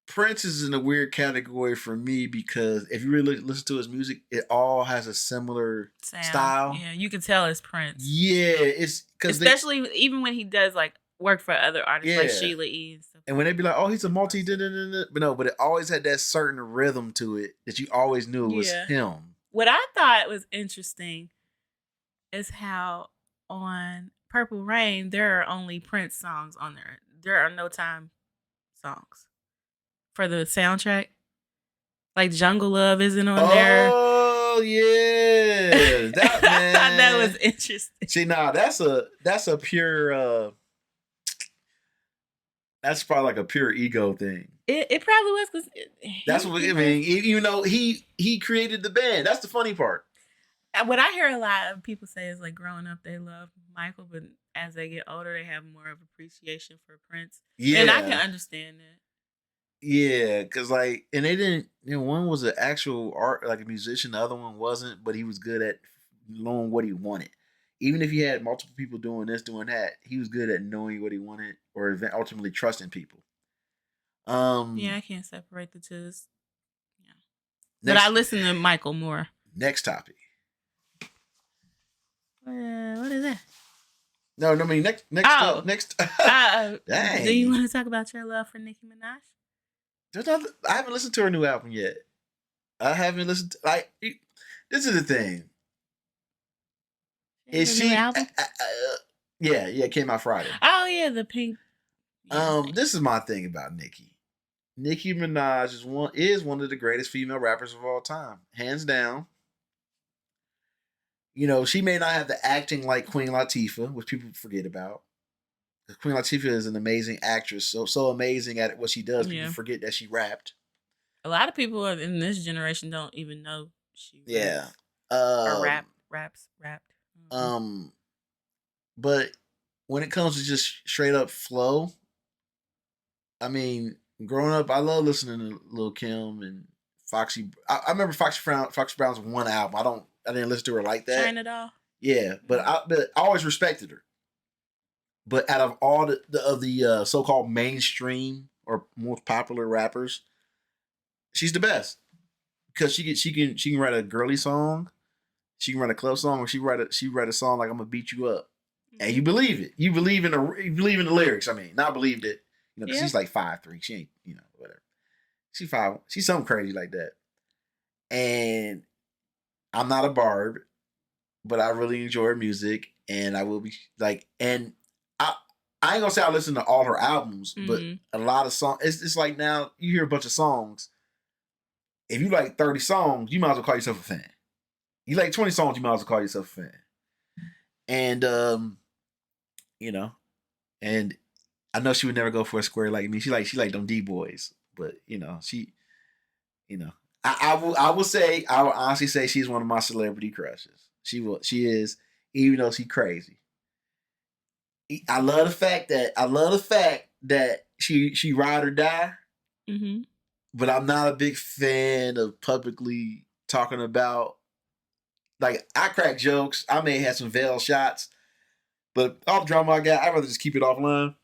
Prince is in a weird category for me because if you really listen to his music, it all has a similar style. Yeah, you can tell it's Prince. Yeah, it's because especially even when he does like work for other artists like Sheila E. and stuff. And when they be like, "Oh, he's a multi," but it always had that certain rhythm to it that you always knew it was him. What I thought was interesting is how on Purple Rain there are only Prince songs on there. There are no time songs for the soundtrack. Like Jungle Love isn't on there. Oh yeah, I thought that was interesting. See, that's a pure. That's probably like a pure ego thing. It probably was because that's what I mean. You know, he created the band. That's the funny part. What I hear a lot of people say is like growing up they love Michael, but as they get older they have more of appreciation for Prince. Yeah, and I can understand that. Yeah, because like, and they didn't. One was an actual art, like a musician. The other one wasn't, but he was good at knowing what he wanted. Even if he had multiple people doing this, doing that, he was good at knowing what he wanted or ultimately trusting people. Yeah, I can't separate the two. Yeah. But Next, I listen to Michael more. next topic. What is that? No, I mean next. Oh. Next. Dang. Do you want to talk about your love for Nicki Minaj? I haven't listened to her new album yet. I haven't listened. This is the thing. Is she? Album? Yeah, it came out Friday. Oh yeah, the pink. This is my thing about Nicki. Nicki Minaj is one of the greatest female rappers of all time, hands down. You know, she may not have the acting like Queen Latifah, which people forget about. Queen Latifah is an amazing actress, so amazing at what she does. People forget that she rapped. A lot of people in this generation don't even know she raps. Or raps. But when it comes to just straight up flow, I mean, growing up, I love listening to Lil' Kim and Foxy. I remember Foxy Brown's one album. I didn't listen to her like that. China Doll. Yeah, but I always respected her. But out of all the so-called mainstream or most popular rappers, she's the best because she can write a girly song, she can write a club song, or she write a song like I'm gonna beat you up, and you believe it. You believe in the lyrics. I mean, not believed it. You know, because she's like 5'3". She ain't, whatever. She's 5. She's something crazy like that. And I'm not a barb, but I really enjoy her music, and I will be like, and I ain't gonna say I listen to all her albums, but a lot of songs. It's like now you hear a bunch of songs. If you like 30 songs, you might as well call yourself a fan. You like 20 songs, you might as well call yourself a fan. And and I know she would never go for a square like me. She like them D boys, but I will honestly say she's one of my celebrity crushes. She is, even though she's crazy. I love the fact that she ride or die. Mm-hmm. But I'm not a big fan of publicly talking about. Like, I crack jokes. I may have some veil shots, but all the drama I got, I'd rather just keep it offline.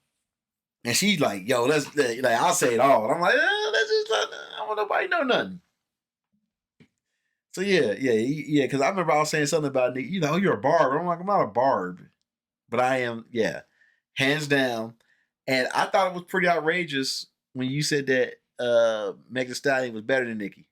And she's like, "Yo, I'll say it all." And I'm like, "That's just I don't want nobody to know nothing." So yeah. Because I remember I was saying something about, you're a barb. I'm like, I'm not a barb, but I am. Yeah, hands down. And I thought it was pretty outrageous when you said that Meg Thee Stallion was better than Nicki.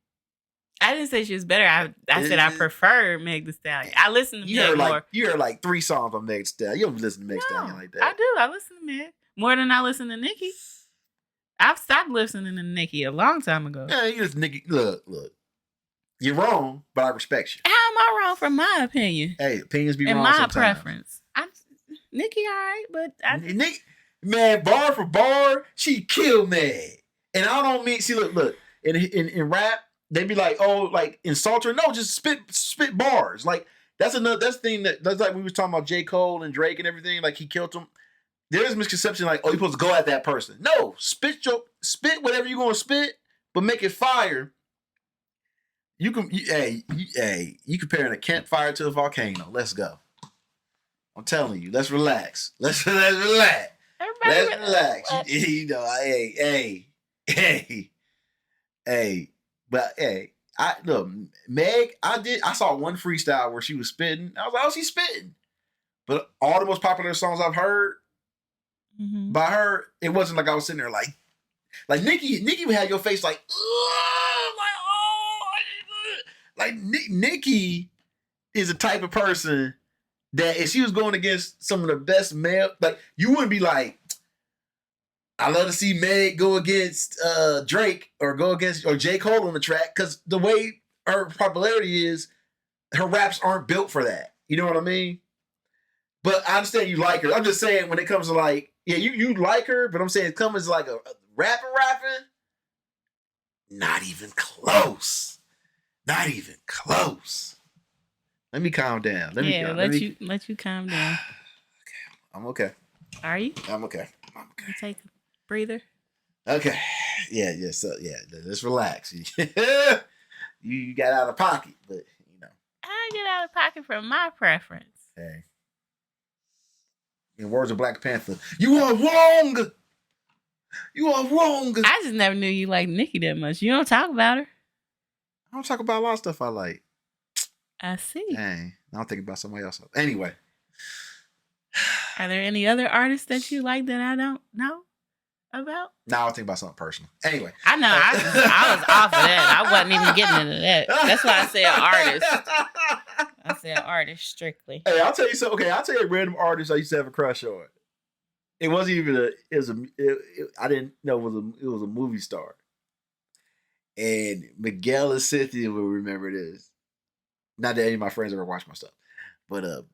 I didn't say she was better. I said I prefer Meg Thee Stallion. I listen to Meg more. You heard like 3 songs on Meg Thee Stallion. You don't listen to Meg Thee Stallion like that. I do. I listen to Meg more than I listen to Nicki. I've stopped listening to Nicki a long time ago. Yeah, you just Nicki. Look. You're wrong, but I respect you. How am I wrong from my opinion? Hey, opinions be wrong sometimes. sometimes. And my preference. Nicki all right, but Nicki, man, bar for bar, she killed Meg. And I don't mean, see, look, in rap, they be like, oh, like, insult her. No, just spit bars. Like, that's the thing that's like we was talking about J. Cole and Drake and everything, like he killed them. There's misconception like, oh, you're supposed to go at that person. No, spit whatever you're gonna spit, but make it fire. You comparing a campfire to a volcano. Let's go. I'm telling you, let's relax. Let's relax. Let's relax. Hey. But hey, Meg, I saw one freestyle where she was spitting. I was like, oh, she's spitting. But all the most popular songs I've heard by her, it wasn't like I was sitting there like Nicki would have your face like, Nicki is the type of person that if she was going against some of the best male, like, you wouldn't be like, I love to see Meg go against Drake or J. Cole on the track, because the way her popularity is, her raps aren't built for that. You know what I mean? But I understand you like her. I'm just saying when it comes to like, yeah, you like her, but I'm saying it comes as like a rapping, not even close. Not even close. Let me calm down. Let you calm down. Okay. I'm okay. Are you? I'm okay. You take a breather. Okay. Yeah. So yeah, let's relax. You got out of pocket, but get out of pocket for my preference. Hey. In words of Black Panther, you are wrong. You are wrong. I just never knew you liked Nicki that much. You don't talk about her. I don't talk about a lot of stuff I like. I see. Dang. I don't think about somebody else. Anyway. Are there any other artists that you like that I don't know about? No, I'll think about something personal. Anyway. I know. I was off of that. I wasn't even getting into that. That's why I said artist. I said artist strictly. Hey, I'll tell you something. Okay, I'll tell you a random artist I used to have a crush on. It wasn't even I didn't know it was a movie star. And Miguel and Cynthia will remember this. Not that any of my friends ever watched my stuff. But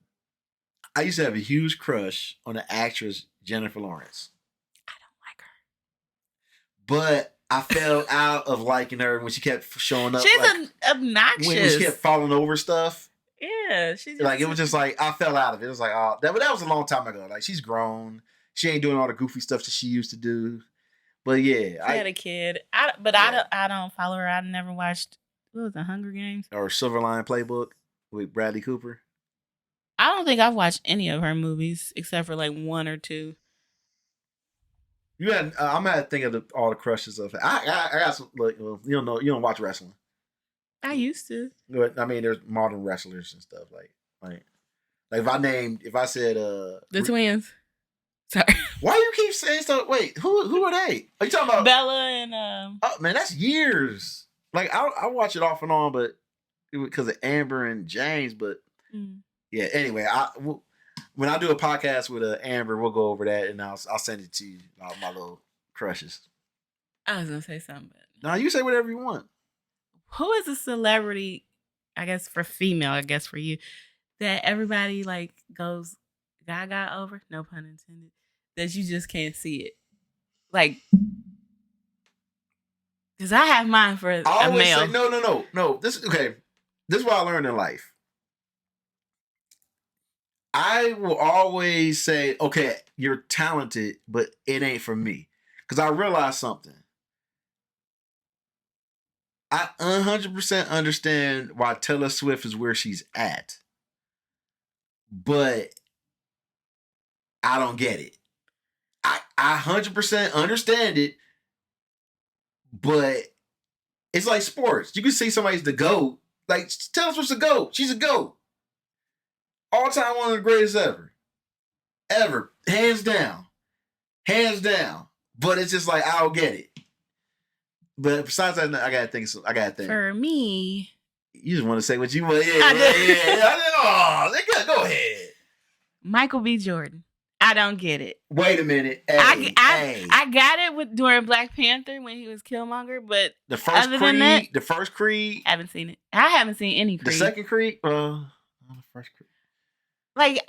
I used to have a huge crush on the actress Jennifer Lawrence. I don't But like her. I fell out of liking her when she kept showing up. She's obnoxious. When she kept falling over stuff. Yeah. She's Like, it was just like, I fell out of it. It was like, oh, that was a long time ago. Like, she's grown. She ain't doing all the goofy stuff that she used to do. But yeah. She had a kid. I don't follow her. I never watched, what was it, Hunger Games? Or Silver Line Playbook with Bradley Cooper. I don't think I've watched any of her movies except for like one or two. I'm gonna think of all the crushes of it. I got some. Like, well, you don't watch wrestling. I used to. But I mean, there's modern wrestlers and stuff like if I said the twins. Sorry. Why you keep saying stuff? Wait, who are they? Are you talking about Bella and Oh man, that's years. Like I watch it off and on, but because of Amber and James. But yeah. Anyway, when I do a podcast with Amber, we'll go over that, and I'll send it to you. My little crushes. I was gonna say something. No, you say whatever you want. Who is a celebrity? I guess for female. I guess for you, that everybody like goes gaga over. No pun intended. That you just can't see it. Like, because I have mine for a male. Say, no. This is what I learned in life. I will always say, okay, you're talented, but it ain't for me. Because I realized something. I 100% understand why Taylor Swift is where she's at. But I don't get it. I 100% understand it, but it's like sports. You can see somebody's the GOAT. Like, Taylor Swift's the GOAT. She's a GOAT. All time one of the greatest ever. Ever. Hands down. Hands down. But it's just like, I don't get it. But besides that, I gotta think. For me, you just want to say what you want. Yeah. Go ahead. Michael B. Jordan. I don't get it. Wait a minute. Hey, I got it during Black Panther when he was Killmonger, but the first Creed, I haven't seen it. I haven't seen any Creed. The second Creed, the first Creed. Like,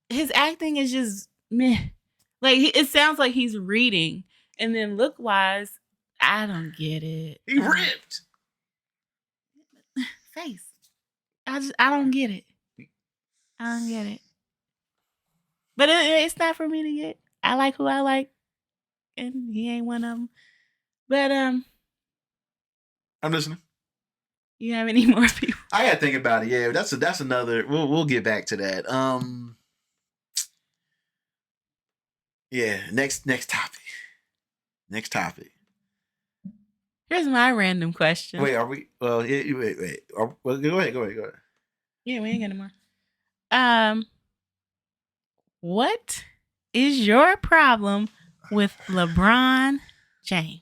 his acting is just meh. Like, it sounds like he's reading, and then look wise, I don't get it. He ripped face. I don't get it. I don't get it. But it's not for me to get. I like who I like, and he ain't one of them. But I'm listening. You have any more people? I gotta think about it. Yeah, that's another. We'll get back to that. Yeah. Next topic. Next topic. Here's my random question. Wait, are we? Well, wait. Well, go ahead. Yeah, we ain't got no more. What is your problem with LeBron James?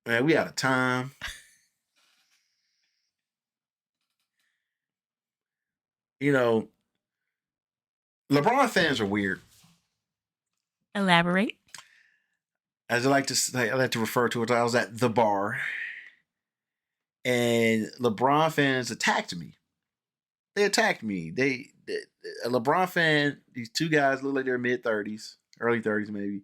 Man, we out of time. You know, LeBron fans are weird. Elaborate. As I like to say, I like to refer to it. I was at the bar, and LeBron fans attacked me. They attacked me. A LeBron fan, these two guys look like they're mid-30s, early 30s maybe.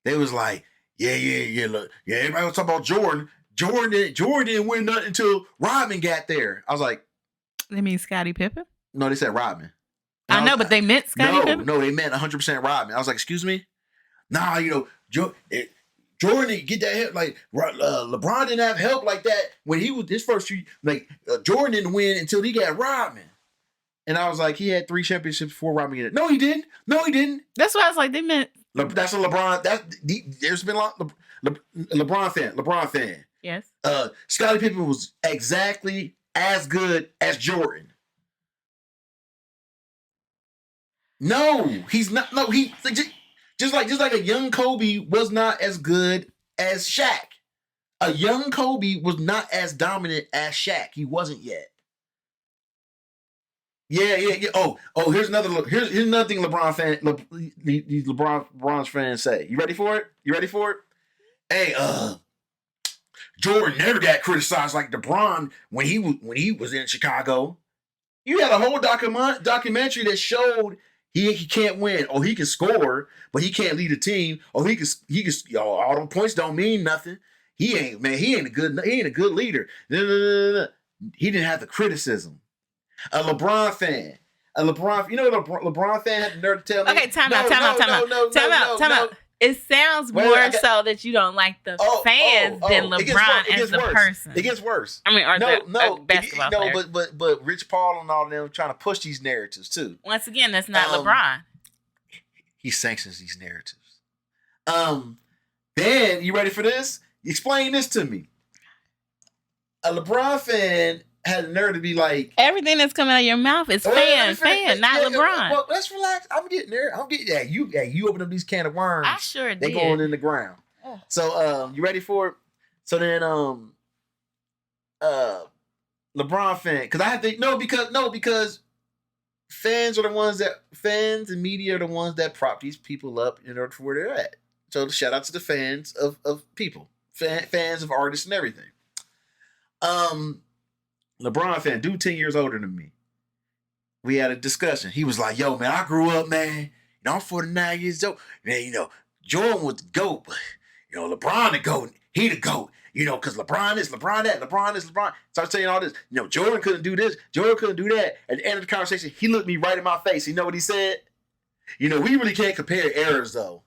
They was like, yeah. Look, yeah, everybody was talking about Jordan. Jordan didn't win nothing until Rodman got there. I was like, they mean Scottie Pippen? No, they said Rodman. I know, but they meant Scottie Pippen? No, they meant 100% Rodman. I was like, excuse me? Nah, Jordan didn't get that help. Like LeBron didn't have help like that when he was his first few. Like Jordan didn't win until he got Rodman. And I was like, he had 3 championships before Rodman. No, he didn't. No, he didn't. That's why I was like, they meant. That's a LeBron. There's been a lot. LeBron fan. Yes. Scottie Pippen was exactly as good as Jordan. No, he's not. No, he just like a young Kobe was not as good as Shaq. A young Kobe was not as dominant as Shaq. He wasn't yet. Yeah. Oh, here's another thing these LeBron's fans say. You ready for it? Hey, Jordan never got criticized like LeBron when he was in Chicago. You had a whole documentary that showed he can't win, or he can score, but he can't lead a team, or he can all them points don't mean nothing. He ain't a good leader. He didn't have the criticism. A LeBron fan. You know what LeBron fan had the nerve to tell me? Okay, time out. It sounds so that you don't like the fans than LeBron as the person. It gets worse. I mean, the basketball player. But Rich Paul and all of them trying to push these narratives too. Once again, that's not LeBron. He sanctions these narratives. Then you ready for this? Explain this to me. A LeBron fan had the nerve to be like, everything that's coming out of your mouth is fan, not LeBron. Well, let's relax. I'm getting there. You open up these can of worms. I sure did. They going in the ground. Oh. So you ready for it? So then LeBron fan, because fans and media are the ones that prop these people up in order for where they're at. So shout out to the fans of people, fans of artists and everything. LeBron fan, dude 10 years older than me. We had a discussion. He was like, yo, man, I grew up, man. I'm 49 years old. Man, Jordan was the GOAT, but, LeBron the GOAT. He the GOAT. Because LeBron is LeBron that. LeBron is LeBron. Started saying all this. Jordan couldn't do this. Jordan couldn't do that. At the end of the conversation, he looked me right in my face. You know what he said? We really can't compare eras, though.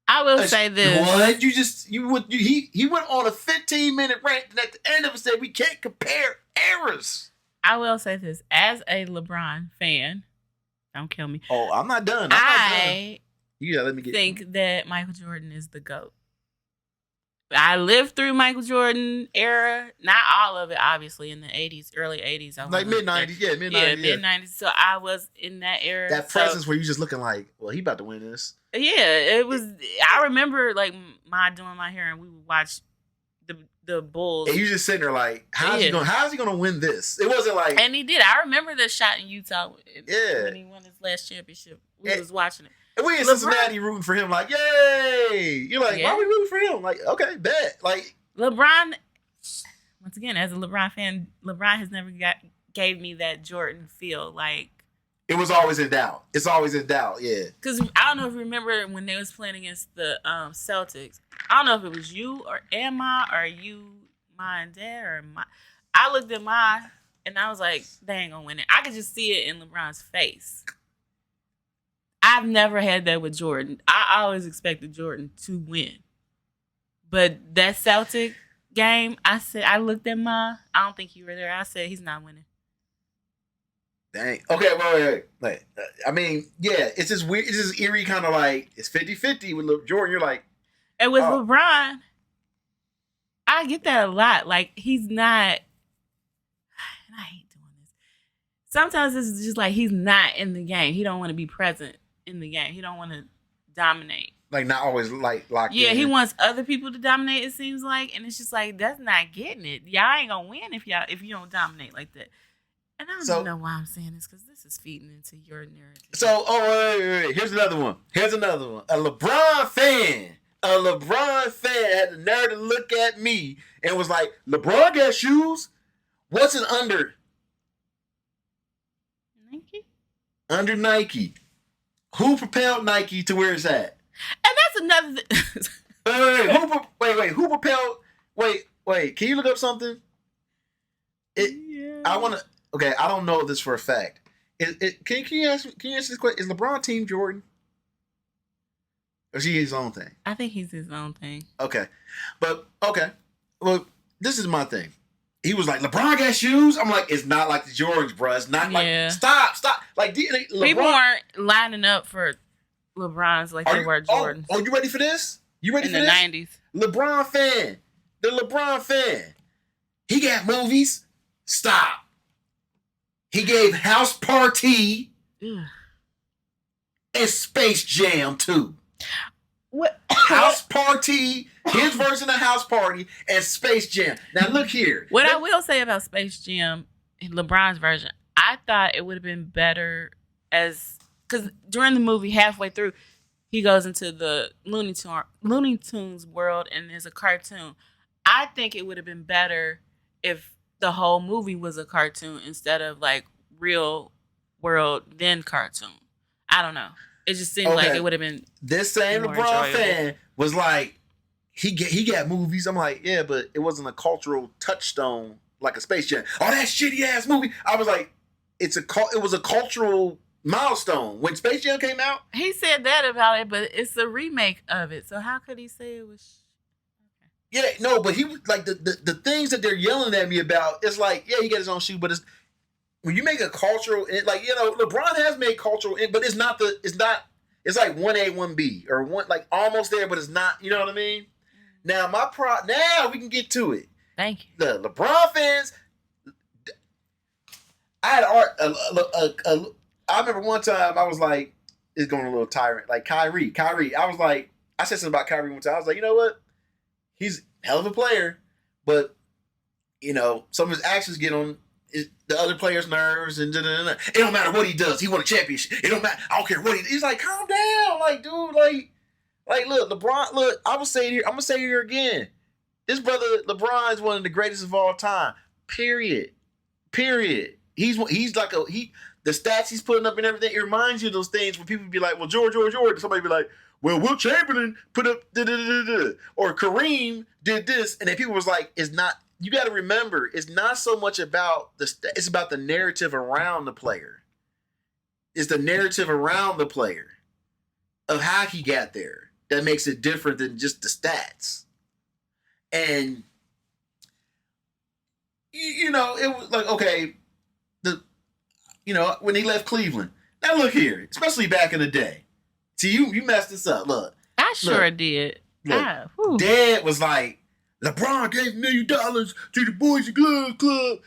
I will say this. What? He went on a 15-minute rant, and at the end of it said we can't compare eras. I will say this. As a LeBron fan, don't kill me. Oh, I'm not done. I let me think that Michael Jordan is the GOAT. I lived through Michael Jordan era. Not all of it, obviously, in the 80s, early 80s. Like mid-90s, mid-90s. Yeah, mid-90s. So I was in that era. That presence where you just looking like, well, he about to win this. Yeah, it was. I remember doing my hair, and we would watch the Bulls. And you just sitting there like, how's he gonna win this? It wasn't like, and he did. I remember the shot in Utah. When he won his last championship. We was watching it. And we in Cincinnati rooting for him, like, yay! You're like, why are we rooting for him? Like, okay, bet. Like LeBron. Once again, as a LeBron fan, LeBron has never gave me that Jordan feel. Like, it was always in doubt. It's always in doubt, yeah. Because I don't know if you remember when they was playing against the Celtics. I don't know if it was you or Emma or you, my and dad or my. I looked at my and I was like, they ain't gonna win it. I could just see it in LeBron's face. I've never had that with Jordan. I always expected Jordan to win. But that Celtic game, I looked at I don't think you were there. I said, he's not winning. Dang. Okay, wait. I mean, yeah, it's just weird. It's just eerie kind of like, it's 50-50 with Jordan. You're like. And with LeBron, I get that a lot. Like, he's not. And I hate doing this. Sometimes it's just like he's not in the game. He don't want to be present in the game. He don't want to dominate. Like, not always like locked in. Yeah, he wants other people to dominate, it seems like. And it's just like, that's not getting it. Y'all ain't going to win if you don't dominate like that. And I don't even know why I'm saying this, because this is feeding into your narrative. So, wait. Here's another one. A LeBron fan had the nerve to look at me and was like, LeBron got shoes? What's an under? Nike? Under Nike. Who propelled Nike to where it's at? And that's another Wait. Who propelled? Wait. Can you look up something? I want to. Okay, I don't know this for a fact. Can you answer this question? Is LeBron Team Jordan? Or is he his own thing? I think he's his own thing. Okay. But, okay. Well, this is my thing. He was like, LeBron got shoes? I'm like, it's not like the Jordans, bro. It's not like, stop. Like, LeBron. People weren't lining up for LeBron's like they were Jordans. Oh, you ready for this? You ready for this? In the 90s. LeBron fan. The LeBron fan. He got movies. Stop. He gave House Party and Space Jam too. What? House Party, his version of House Party, and Space Jam. Now look here. What I will say about Space Jam, LeBron's version, I thought it would have been better because during the movie, halfway through, he goes into the Looney Tunes world and there's a cartoon. I think it would have been better if the whole movie was a cartoon instead of like real world then cartoon. I don't know. It just seemed like it would have been. This same LeBron fan was like, he got movies. I'm like, yeah, but it wasn't a cultural touchstone like a Space Jam. Oh, that shitty ass movie. I was like, it was a cultural milestone when Space Jam came out. He said that about it, but it's a remake of it. So how could he say it was? Yeah, no, but he was like the things that they're yelling at me about. It's like, yeah, he got his own shoe, but it's when you make a cultural, like, you know, LeBron has made cultural, but it's not. It's like 1A, 1B or one, like almost there, but it's not. You know what I mean? Now now we can get to it. Thank you. The LeBron fans. I had I remember one time I was like, it's going a little tyrant, like Kyrie. I was like, I said something about Kyrie one time. I was like, you know what? He's a hell of a player, but you know, some of his actions get on the other players' nerves, and it don't matter what he does. He won a championship. It don't matter. I don't care what he's like. Calm down, like, dude, like, look, LeBron. Look, I'm gonna say it here again. This brother LeBron is one of the greatest of all time. Period. He's like the stats he's putting up and everything. It reminds you of those things when people be like, well, George. Somebody be like, well, Will Chamberlain put up or Kareem did this, and then people was like, it's not. You got to remember, it's not so much about it's about the narrative around the player. It's the narrative around the player of how he got there that makes it different than just the stats. And you know, it was like, okay, when he left Cleveland. Now look here, especially back in the day. See, you messed this up. Look, I sure did. Look, Dad was like, LeBron gave $1 million to the Boys and Glove Club.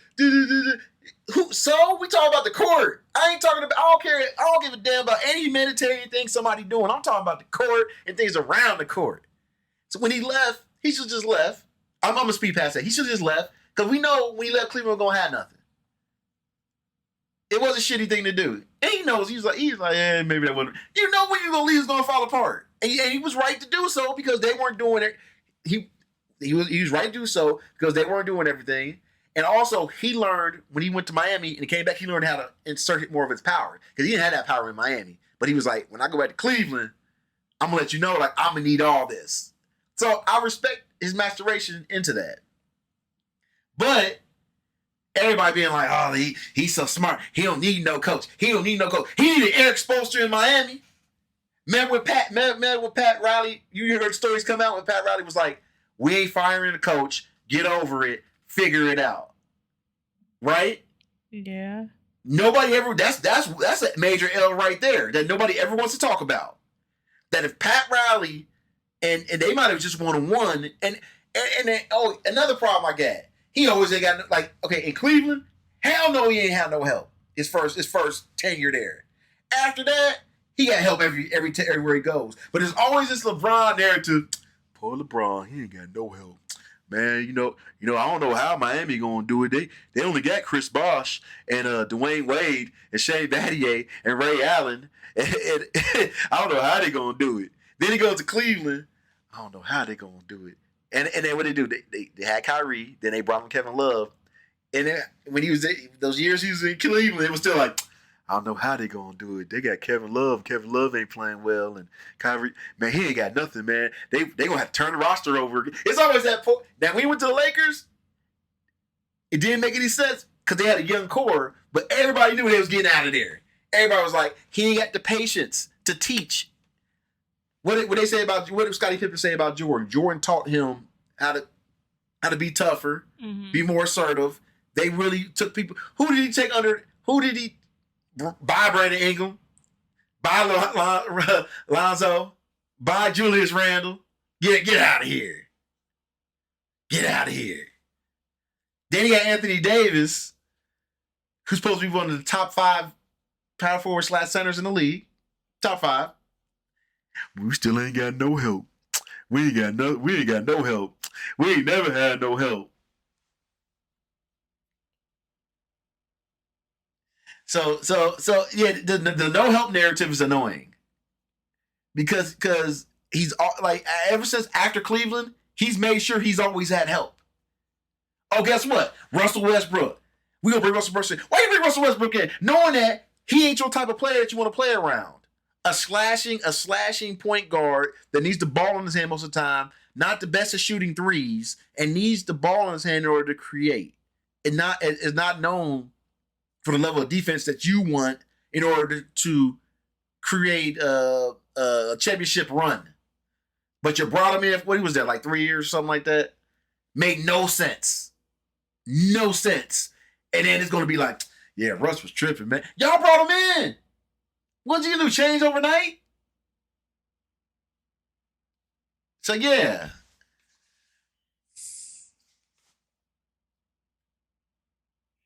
So we talking about the court. I ain't talking about. I don't care. I don't give a damn about any humanitarian thing somebody doing. I'm talking about the court and things around the court. So when he left, he should just left. I'm gonna speed past that. He should just left because we know when he left Cleveland, we're gonna have nothing. It was a shitty thing to do, and he knows. He's like, yeah, maybe that wasn't. You know when you're gonna leave, it's gonna fall apart, and he was right to do so because they weren't doing it. He was right to do so because they weren't doing everything. And also, he learned when he went to Miami and he came back, he learned how to insert more of his power because he didn't have that power in Miami. But he was like, when I go back to Cleveland, I'm going to let you know, like, I'm going to need all this. So I respect his maturation into that. But everybody being like, oh, he's so smart. He don't need no coach. He needed Eric Spoelstra in Miami. Remember when Pat Riley, you heard stories come out when Pat Riley was like, we ain't firing the coach. Get over it. Figure it out. Right? Yeah. Nobody ever. That's a major L right there that nobody ever wants to talk about. That if Pat Riley and they might have just won and then, another problem I got. He always ain't got like, okay, in Cleveland, hell no, he ain't had no help. His first tenure there. After that, he got help everywhere he goes. But there's always this LeBron narrative. Poor LeBron, he ain't got no help. Man, you know, I don't know how Miami gonna do it. They only got Chris Bosh and Dwayne Wade and Shane Battier and Ray Allen. And I don't know how they gonna do it. Then he goes to Cleveland. I don't know how they gonna do it. And then what they do? They had Kyrie. Then they brought him Kevin Love. And then when he was those years he was in Cleveland, it was still like, I don't know how they gonna do it. They got Kevin Love. Kevin Love ain't playing well, and Kyrie, man, he ain't got nothing, man. They gonna have to turn the roster over. It's always that point. Now when he went to the Lakers, it didn't make any sense because they had a young core, but everybody knew they was getting out of there. Everybody was like, he ain't got the patience to teach. What they say about what did Scottie Pippen say about Jordan? Jordan taught him how to be tougher, be more assertive. They really took people. Who did he take under? Who did he buy? Brandon Ingram, buy Lonzo, buy Julius Randle. Get out of here. Get out of here. Then he got Anthony Davis, who's supposed to be one of the top 5 power forward / centers in the league. Top 5. We still ain't got no help. We ain't got no help. We ain't never had no help. So yeah, the no help narrative is annoying. Because he's like, ever since after Cleveland, he's made sure he's always had help. Oh, guess what? Russell Westbrook. We gonna bring Russell Westbrook in. Why you bring Russell Westbrook in? Knowing that he ain't your type of player that you want to play around. A slashing point guard that needs the ball in his hand most of the time, not the best at shooting threes, and needs the ball in his hand in order to create. And is not known for the level of defense that you want in order to create a championship run. But you brought him in, what was that, like 3 years or something like that? Made no sense. No sense. And then it's going to be like, yeah, Russ was tripping, man. Y'all brought him in. What'd you do? Change overnight? So, yeah.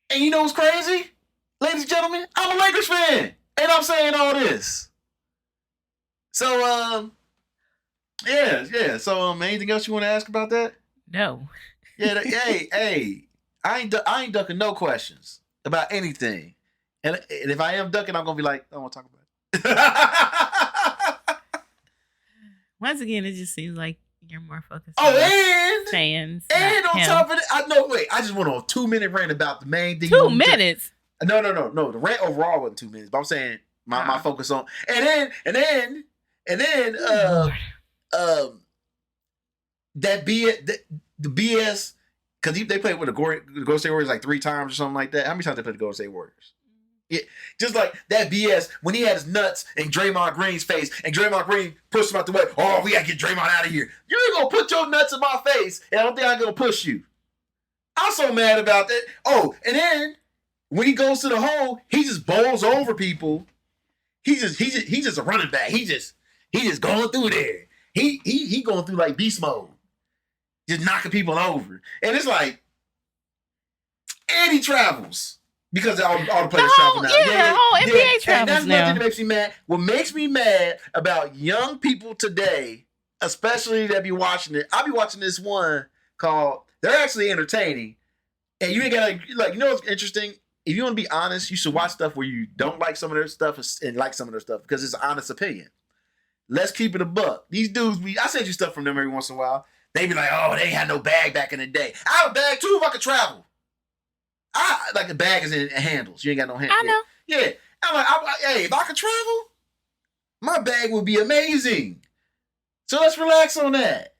And you know what's crazy? Ladies and gentlemen, I'm a Lakers fan. And I'm saying all this. So, yeah. So, anything else you want to ask about that? No. Yeah, hey, I ain't ducking no questions about anything. And if I am ducking, I'm going to be like, I don't want to talk about it. Once again, it just seems like you're more focused on fans. And on top of it, I just went on a 2-minute rant about the main thing. 2 minutes? No. The rant overall wasn't 2 minutes, but I'm saying my focus on and then that the BS, because they played with the Golden State Warriors like 3 times or something like that. How many times they played the Golden State Warriors? Yeah, just like that BS when he had his nuts in Draymond Green's face and Draymond Green pushed him out the way. Oh, we gotta get Draymond out of here. You ain't gonna put your nuts in my face, and I don't think I'm gonna push you. I'm so mad about that. Oh, and then when he goes to the hole, he just bowls over people. He's just a running back. He just going through there. He going through like beast mode, just knocking people over. And it's like, and he travels. Because all the players travel now. Yeah, the whole NBA travels and that's now. nothing that makes me mad. What makes me mad about young people today, especially that be watching it, I'll be watching this one called, they're actually entertaining. And you ain't gotta, like, you know what's interesting? If you want to be honest, you should watch stuff where you don't like some of their stuff and like some of their stuff because it's an honest opinion. Let's keep it a buck. These dudes, I send you stuff from them every once in a while. They be like, oh, they ain't had no bag back in the day. I have a bag too if I could travel. Like the bag is in handles. You ain't got no handles. I know. Yeah. I'm like, hey, if I could travel, my bag would be amazing. So let's relax on that.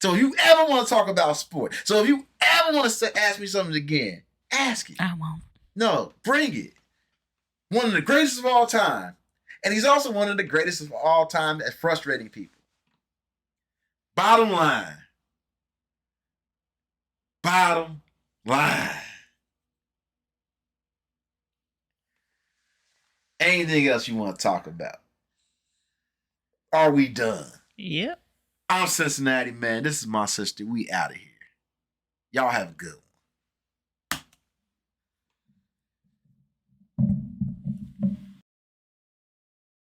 So if you ever want to talk about sport, so if you ever want to ask me something again, ask it. I won't. No, bring it. One of the greatest of all time. And he's also one of the greatest of all time at frustrating people. Bottom line. Anything else you want to talk about? Are we done? Yep. I'm Cincinnati, man. This is my sister. We out of here. Y'all have a good one.